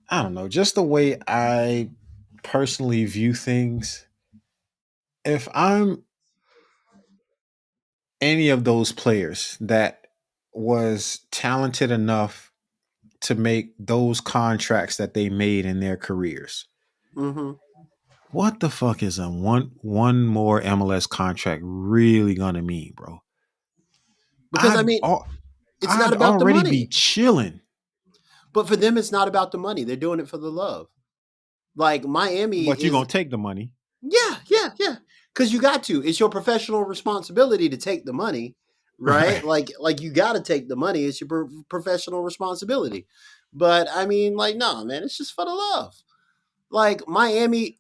I don't know. Just the way I personally view things, if I'm any of those players that was talented enough to make those contracts that they made in their careers, mm-hmm. what the fuck is a one more MLS contract really gonna mean, bro? Because I I'd mean, it's not I'd about the already be money. chilling. But for them, it's not about the money. They're doing it for the love. Like Miami But you're is. gonna take the money. Yeah. Because you got to. It's your professional responsibility to take the money, right? Right. Like you got to take the money. It's your professional responsibility. But I mean, like, no, man, it's just for the love. Like Miami.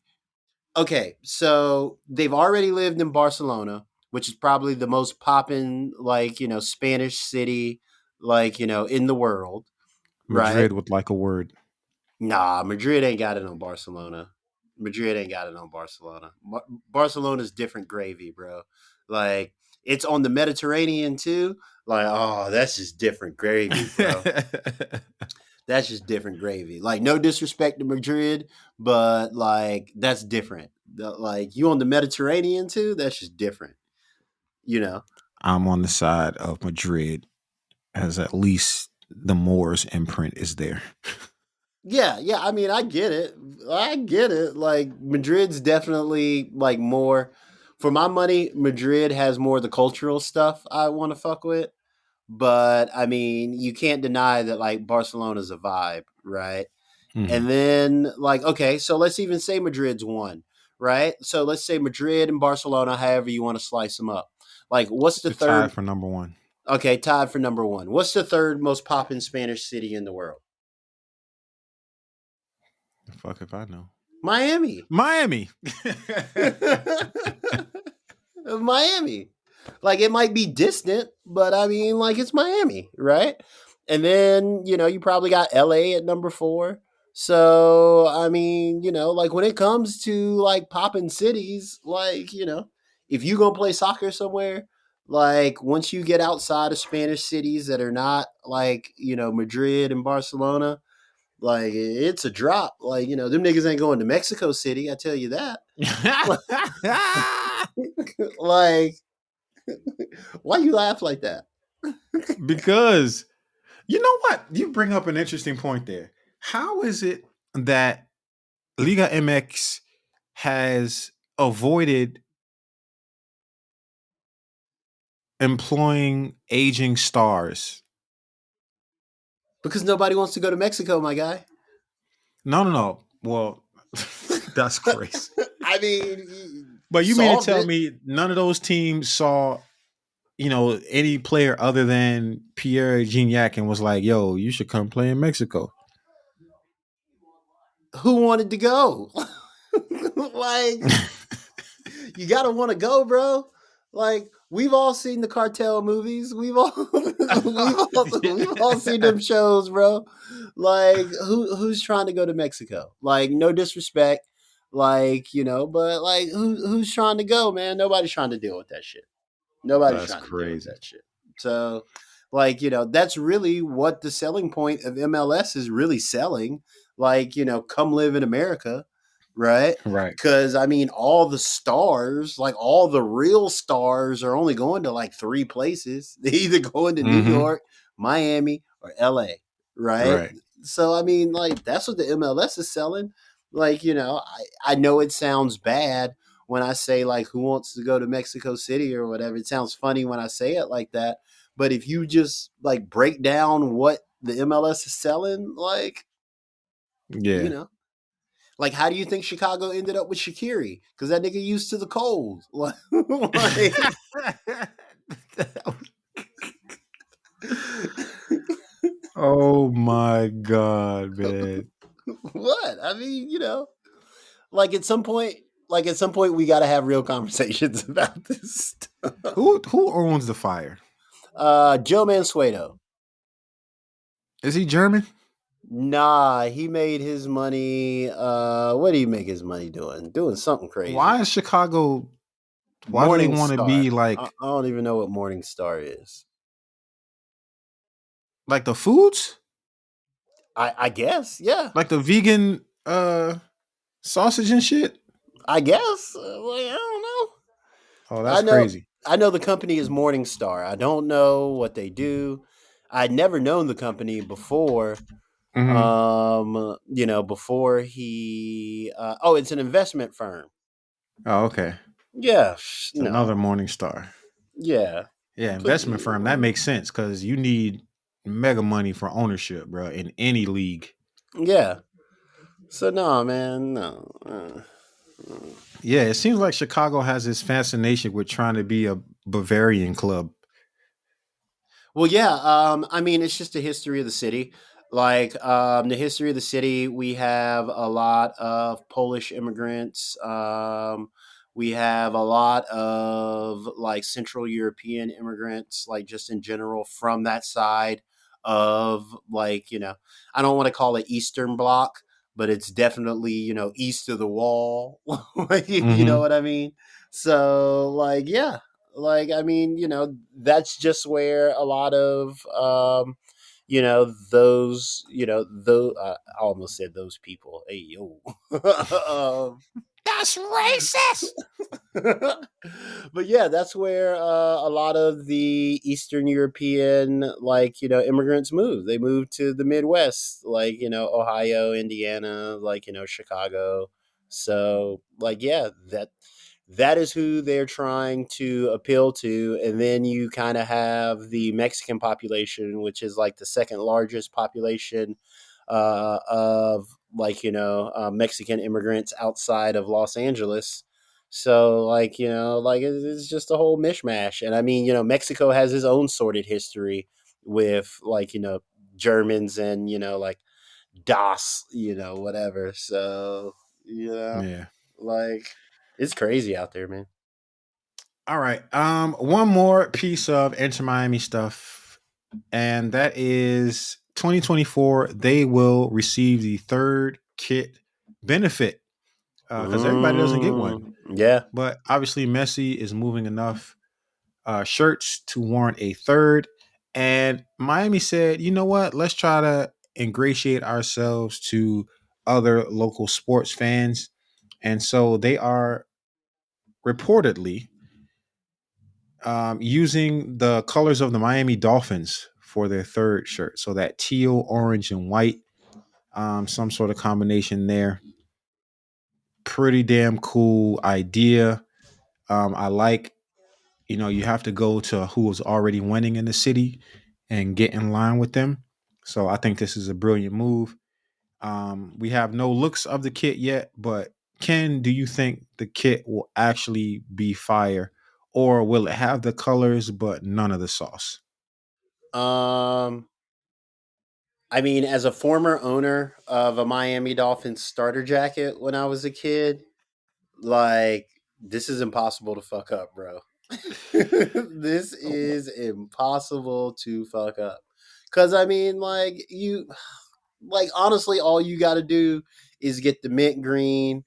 Okay, so they've already lived in Barcelona, which is probably the most poppin', like Spanish city, like in the world, right? Madrid would like a word. Nah, Madrid ain't got it on Barcelona. Madrid ain't got it on Barcelona. Barcelona's different gravy, bro. Like it's on the Mediterranean too. Like, oh, that's just different gravy, bro. That's just different gravy. Like, no disrespect to Madrid, but like that's different. Like you on the Mediterranean too. That's just different. You know. I'm on the side of Madrid, as at least the Moors imprint is there. Yeah. I mean, I get it. I get it. Like Madrid's definitely like more. For my money, Madrid has more of the cultural stuff I want to fuck with. but I mean, you can't deny that like Barcelona's a vibe, right? Hmm. And then like, okay, so let's even say Madrid's one, right? So let's say Madrid and Barcelona, however you want to slice them up. Like, what's the They're tied third? for number one. Okay, tied for number one. What's the third most popping Spanish city in the world? The fuck if I know. Miami. Miami. Miami. Like it might be distant, but I mean, like it's Miami, right? And then, you probably got LA at number four. So, I mean, like when it comes to like popping cities, like, if you go play soccer somewhere, like once you get outside of Spanish cities that are not like, Madrid and Barcelona, like it's a drop. Like, them niggas ain't going to Mexico City, I tell you that. Like, why you laugh like that? Because you know what? You bring up an interesting point there. How is it that Liga MX has avoided employing aging stars? Because nobody wants to go to Mexico, my guy. No, no, no. Well, that's crazy. I mean, But you mean to solved tell it. me none of those teams saw, any player other than Pierre Gignac and was like, "Yo, you should come play in Mexico." Who wanted to go? Like, you gotta want to go, bro. Like, we've all seen the cartel movies. We've all seen them shows, bro. Like, who's trying to go to Mexico? Like, no disrespect, like but like, who's trying to go, man? Nobody's trying to deal with that shit. Nobody's That's trying to deal with crazy. that shit. So, like, that's really what the selling point of MLS is really selling. Like, come live in America, right? Right. Because, I mean, all the stars, like all the real stars, are only going to like three places. They either going to New Mm-hmm. York, Miami, or LA, right? Right. So, I mean, like, that's what the MLS is selling. Like, I know it sounds bad when I say like who wants to go to Mexico City or whatever. It sounds funny when I say it like that. But if you just like break down what the MLS is selling, like, you Yeah. know, like how do you think Chicago ended up with Shaqiri? Because that nigga used to the cold. Like, Oh my god, man. what? I mean, like at some point we got to have real conversations about this stuff. Who owns the Fire? Joe Mansueto. Is he German? Nah, he made his money. What did he make his money doing? Doing something crazy. Why is Chicago? Why do they Morning want to Star. be I don't even know what Morning Star is. like the foods? I guess, yeah. Like the vegan sausage and shit? I guess. Like, I don't know. Oh, I that's know. crazy. I know the company is Morning Star. I don't know what they do. I'd never known the company before. Hmm. Before he. Oh, it's an investment firm. Oh, okay. Yeah. It's another No. Morning Star. Yeah. Yeah, But investment firm. That makes sense because you need mega money for ownership, bro, in any league. yeah. So no, man, no. Yeah, it seems like Chicago has this fascination with trying to be a Bavarian club. Well, yeah. I mean, it's just the history of the city. Like the history of the city, we have a lot of Polish immigrants. We have a lot of like Central European immigrants, like just in general from that side of like I don't want to call it Eastern Bloc, but it's definitely east of the wall. Like, you know Hmm. what I mean? So like yeah, like I mean that's just where a lot of those those I almost said those people, hey yo. um, That's racist. but yeah, that's where a lot of the Eastern European like immigrants move. They move to the Midwest, like Ohio, Indiana, like Chicago. So like yeah, that is who they're trying to appeal to. And then you kind of have the Mexican population, which is like the second largest population of like, Mexican immigrants outside of Los Angeles. So like, like it's just a whole mishmash. And I mean, Mexico has his own sordid history with like, Germans and, like Das, whatever. So, Yeah. like it's crazy out there, man. All right. One more piece of Inter Miami stuff, and that is 2024. They will receive the third kit benefit because everybody doesn't get one. Yeah. But obviously, Messi is moving enough shirts to warrant a third. And Miami said, you know what? Let's try to ingratiate ourselves to other local sports fans. And so they are reportedly using the colors of the Miami Dolphins for their third shirt. So that teal, orange, and white, some sort of combination there. Pretty damn cool idea. I like, you have to go to who is already winning in the city and get in line with them. So I think this is a brilliant move. We have no looks of the kit yet, but Ken, do you think the kit will actually be fire, or will it have the colors but none of the sauce? Um, I mean, as a former owner of a Miami Dolphins starter jacket when I was a kid, like this is impossible to fuck up, bro. This is impossible to fuck up. Cause I mean, like honestly, all you got to do is get the mint green,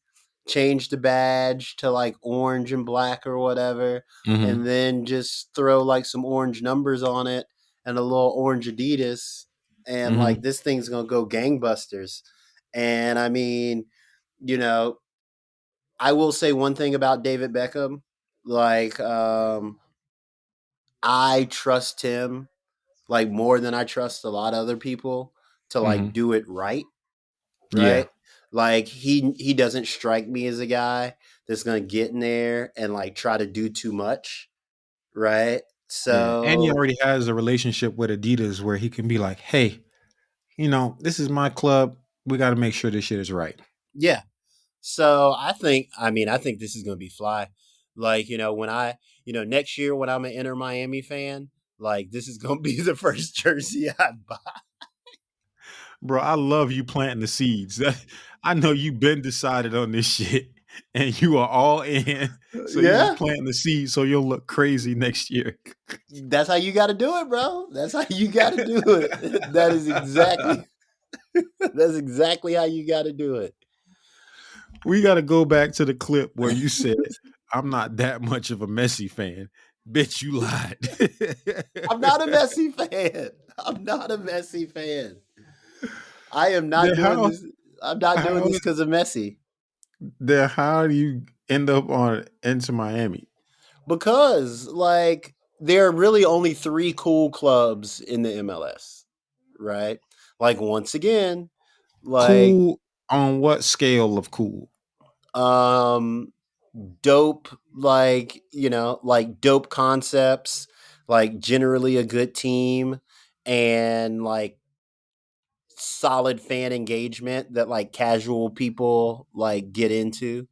change the badge to like orange and black or whatever, Mm-hmm. and then just throw like some orange numbers on it and a little orange Adidas, and like Mm-hmm. this thing's gonna go gangbusters. And I mean, you know, I will say one thing about David Beckham, like I trust him like more than I trust a lot of other people to like Mm-hmm. do it right, Yeah. right? Like he doesn't strike me as a guy that's gonna get in there and like try to do too much, right? Yeah. And he So already has a relationship with Adidas where he can be like, hey, this is my club. We got to make sure this shit is right. yeah, so I think this is gonna be fly. Like when next year when I'm an Inter Miami fan, like this is gonna be the first jersey I buy. Bro, I love you planting the seeds. I know you've been decided on this shit and you are all in. So you just Yeah, planting the seeds so you'll look crazy next year. that's how you got to do it, bro. That's how you got to do it. That is exactly that's exactly how you got to do it. We got to go back to the clip where you said, I'm not that much of a Messi fan. Bitch, you lied. I'm not a Messi fan. I'm not a Messi fan. I am not then doing how this. I'm not doing how this because of Messi. then how do you end up on into Miami? Because there are really only three cool clubs in the MLS, right? Like once again, like Cool on what scale of cool? um dope, like dope concepts, like generally a good team, and like solid fan engagement that like casual people like get into.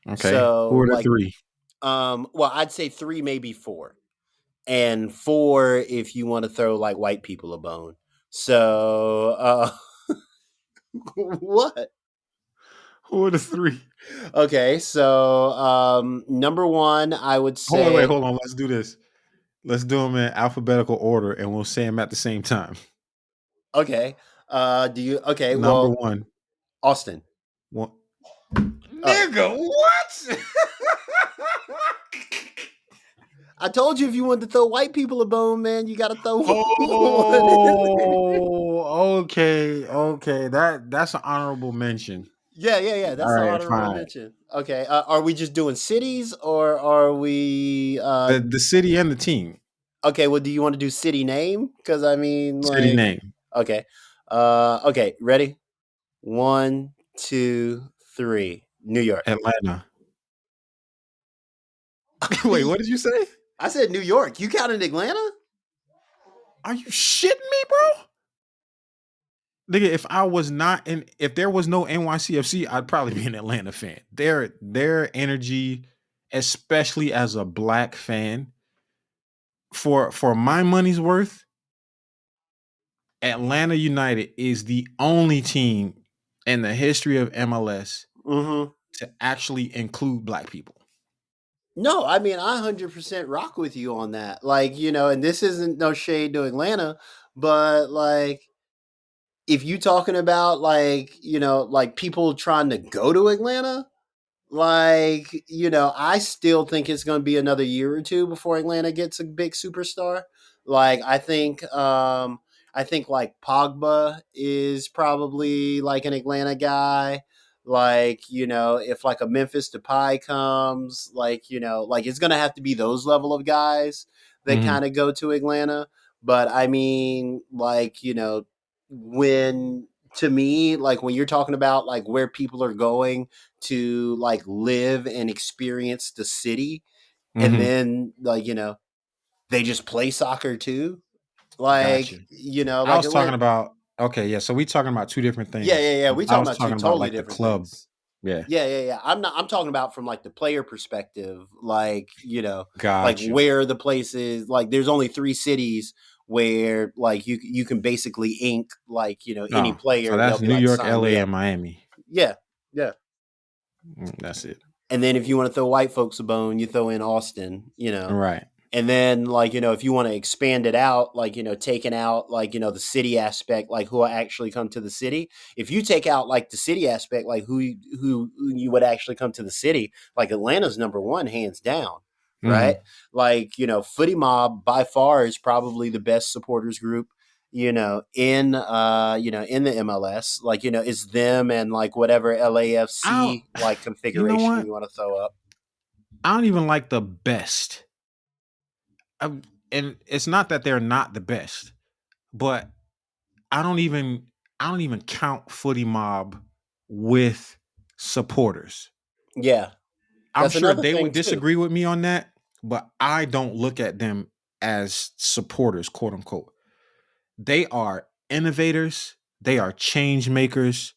Okay. Who So are the like three? well, I'd say three, maybe four. And four if you want to throw like white people a bone. So what? Who are the three? Okay, so number one, I would Wait, say hold on. Let's do this. Let's do them in alphabetical order, and we'll say them at the same time. okay. Do you okay, Number well, one. Austin. One. Oh. Nigga, what? I told you if you wanted to throw white people a bone, man, you gotta throw one in. Oh, okay, okay. That's an honorable mention. Yeah, yeah, yeah. All That's the right, honorable fine. mention. Okay. Are we just doing cities or are we The city and the team. okay, well do you want to do city name? Cuz I mean City like name. okay. Okay, ready? One, two, three. New York. Atlanta. Wait, what did you say? I said New York. You counted Atlanta? Are you shitting me, bro? Nigga, if there was no NYCFC, I'd probably be an Atlanta fan. Their energy, especially as a black fan, for my money's worth, Atlanta United is the only team in the history of MLS Mm-hmm. to actually include black people. No, I mean, I 100% rock with you on that. Like, and this isn't no shade to Atlanta, but like, if you talking about like, like people trying to go to Atlanta, like, I still think it's going to be another year or two before Atlanta gets a big superstar. Like, I think like Pogba is probably like an Atlanta guy. Like, if like a Memphis Depay comes, like, like it's going to have to be those level of guys that Mm-hmm. kind of go to Atlanta. But I mean, like, when to me, like when you're talking about like where people are going to like live and experience the city, and Mm-hmm. then like they just play soccer too, Got like you. I like was talking Atlanta. about okay, yeah. So we talking about two different Yeah, yeah, things. yeah, we I talking was about two talking about totally like the different club. things. Yeah, Yeah, yeah, yeah. I'm talking about from like the player perspective, like like got you. where the place is. Like there's only three cities where like you can basically ink like any No, so player and they'll that's be New like York, sign LA, me and up. Miami. Yeah, yeah. That's it. And then if you want to throw white folks a bone, you throw in Austin, Right. And then like, if you want to expand it out, like, taking out like, the city aspect, like who actually come to the city. If you take out like the city aspect, like who you would actually come to the city, like Atlanta's number one, hands down. Right. Mm-hmm. Like, Footy Mob by far is probably the best supporters group, in the MLS. Like, it's them and like whatever I don't. LAFC like You know configuration what? you want to throw up. I don't even like the best. I, and it's not that they're not the best, but I don't even. I don't even count Footy Mob with supporters. Yeah. I'm That's sure another they thing would too. disagree with me on that, but I don't look at them as supporters, quote unquote. They are innovators, they are change makers,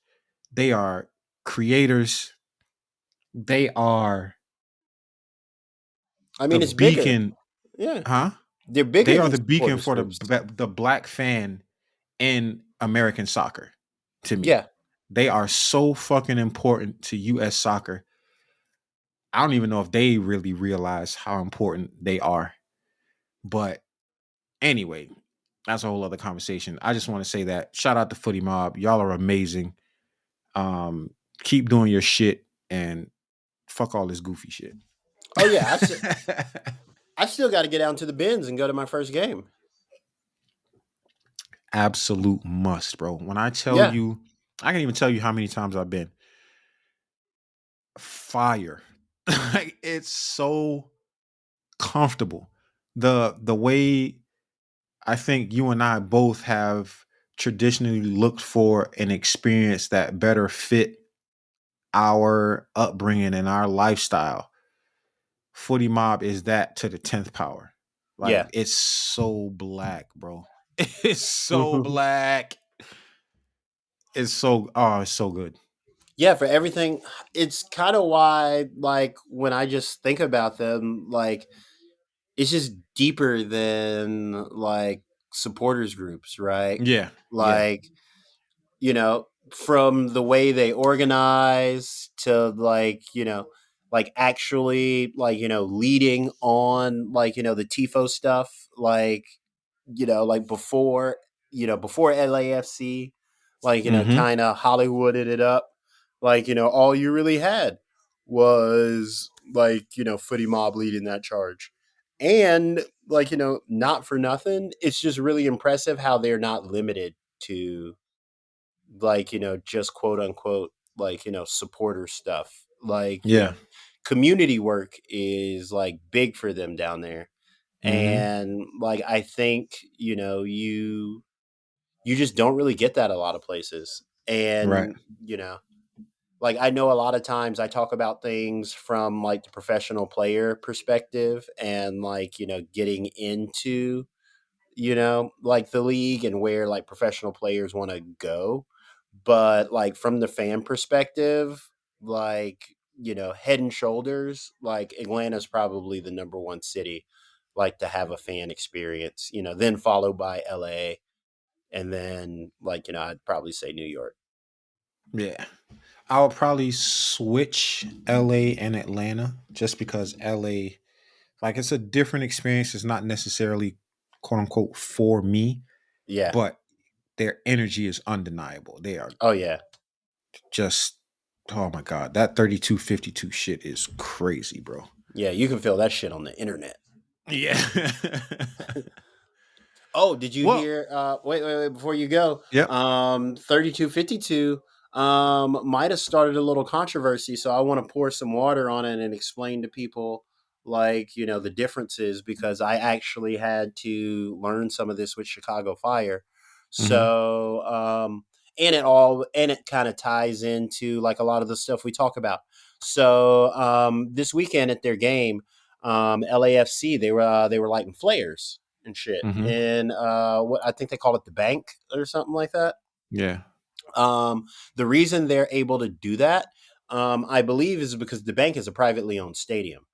they are creators, they are I the mean, it's bigger. beacon, Yeah. huh? They're bigger They are than the beacon supporters for groups. the black fan in American soccer to me. Yeah. They are so fucking important to US soccer. I don't even know if they really realize how important they are. But anyway, that's a whole other conversation. I just want to say that shout out to Footy Mob. Y'all are amazing. Um, keep doing your shit and fuck all this goofy shit. Oh yeah. I still got to get out to the bins and go to my first game. Absolute must, bro. When I tell Yeah. you, I can even tell you how many times I've been. Fire. Like it's so comfortable. The way I think you and I both have traditionally looked for an experience that better fit our upbringing and our lifestyle. Footy Mob is that to the 10th power. Like Yeah. it's so black, bro. It's so black. It's so good. Yeah. For everything, it's kind of why, like, when I just think about them, like, it's just deeper than like supporters groups, right? Yeah. Yeah. Like, from the way they organize to like, like actually like, leading on like, the TIFO stuff, like before, before LAFC, like, Mm-hmm. kind of Hollywooded it up. Like, all you really had was like, Footy Mob leading that charge. And like, not for nothing, it's just really impressive how they're not limited to like just quote unquote like supporter stuff, like Yeah. community work is like big for them down there. Mm-hmm. And like I think you just don't really get that a lot of places. Right. And like I know a lot of times I talk about things from like the professional player perspective and like, getting into, like the league and where like professional players want to go. But like from the fan perspective, like, head and shoulders, like Atlanta's probably the number one city like to have a fan experience, then followed by LA, and then like, I'd probably say New York. Yeah. I'll probably switch LA and Atlanta just because LA, like, it's a different experience. It's not necessarily quote unquote for me, Yeah. but their energy is undeniable. They are Oh yeah. just, oh my God, that 32-52 shit is crazy, bro. Yeah, you can feel that shit on the internet. Yeah. Oh, did you Well, hear? Wait, before you go, yep. 32-52 might have started a little controversy. So I want to pour some water on it and explain to people, like, the differences, because I actually had to learn some of this with Chicago Fire. Hmm. So, and it kind of ties into like a lot of the stuff we talk about. So, this weekend at their game, LAFC, they were lighting flares and shit. Hmm. And what I think they call it the bank or something like that. Yeah. Um, the reason they're able to do that, I believe, is because the bank is a privately owned stadium.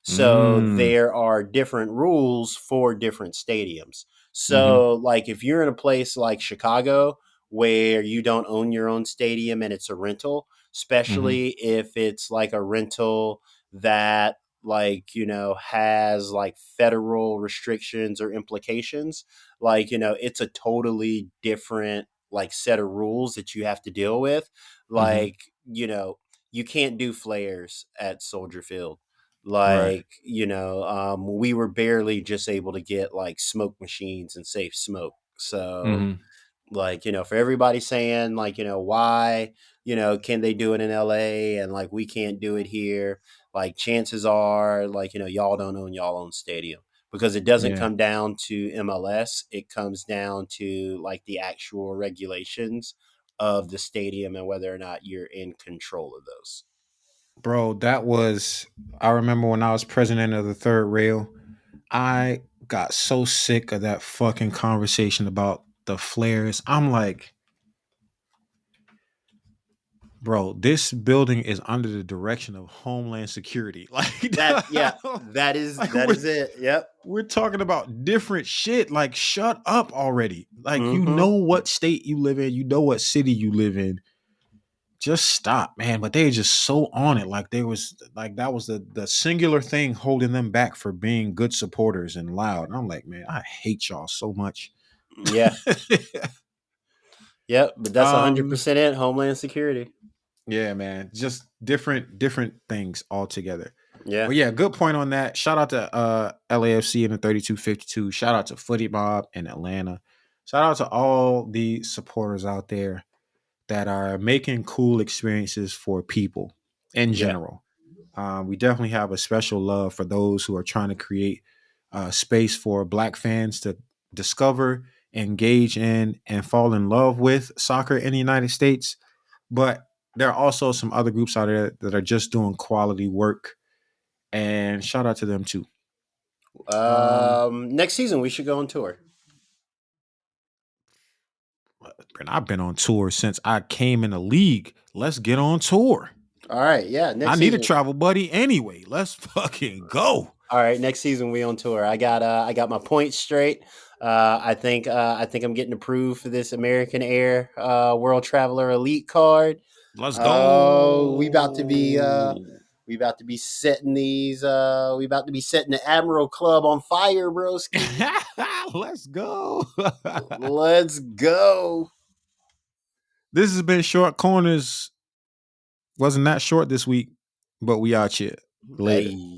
So Mm. there are different rules for different stadiums. Hmm. So, like, if you're in a place like Chicago where you don't own your own stadium and it's a rental, Hmm. especially if it's like a rental that, like, has like federal restrictions or implications, like, it's a totally different like set of rules that you have to deal with. Hmm. Like, you can't do flares at Soldier Field. Right. Like, we were barely just able to get like smoke machines and safe smoke. So, Hmm. like, for everybody saying like, why, can they do it in LA and like we can't do it here, like chances are like, y'all don't own y'all own stadium, because it doesn't Yeah. come down to MLS. It comes down to like the actual regulations of the stadium and whether or not you're in control of those. Bro, that was, I remember when I was president of the third rail, I got so sick of that fucking conversation about the flares. I'm like, bro, this building is under the direction of Homeland Security. Like, Yeah, that is like that is it. Yep. we're talking about different shit. Like, shut up already. Like, you Mm-hmm. know what state you live in, you know what city you live in. Just stop, man. But they just so on it. Like, they was like that was the singular thing holding them back for being good supporters and loud. And I'm like, man, I hate y'all so much. Yeah. Yep. But that's um 100% it. Homeland Security. Yeah, man. Just different things altogether. Yeah. But yeah, good point on that. Shout out to LAFC and the 32-52. Shout out to Footy Mob in Atlanta. Shout out to all the supporters out there that are making cool experiences for people in Yeah. general. We definitely have a special love for those who are trying to create space for Black fans to discover, engage in, and fall in love with soccer in the United States. But there are also some other groups out there that are just doing quality work, and shout out to them too. Um, Next season we should go on tour. and I've been on tour since I came in the league. Let's get on tour. All right. Yeah. I Next need a season. travel buddy anyway. Let's fucking go. All right. Next season we on tour. I got my points straight. I think I'm getting approved for this American Air World Traveler Elite card. Let's Oh, go. we about to be setting we about to be setting the Admiral Club on fire, broski. Let's go. Let's go. This has been Short Corners. Wasn't that short this week, but we out here. Later. Hey.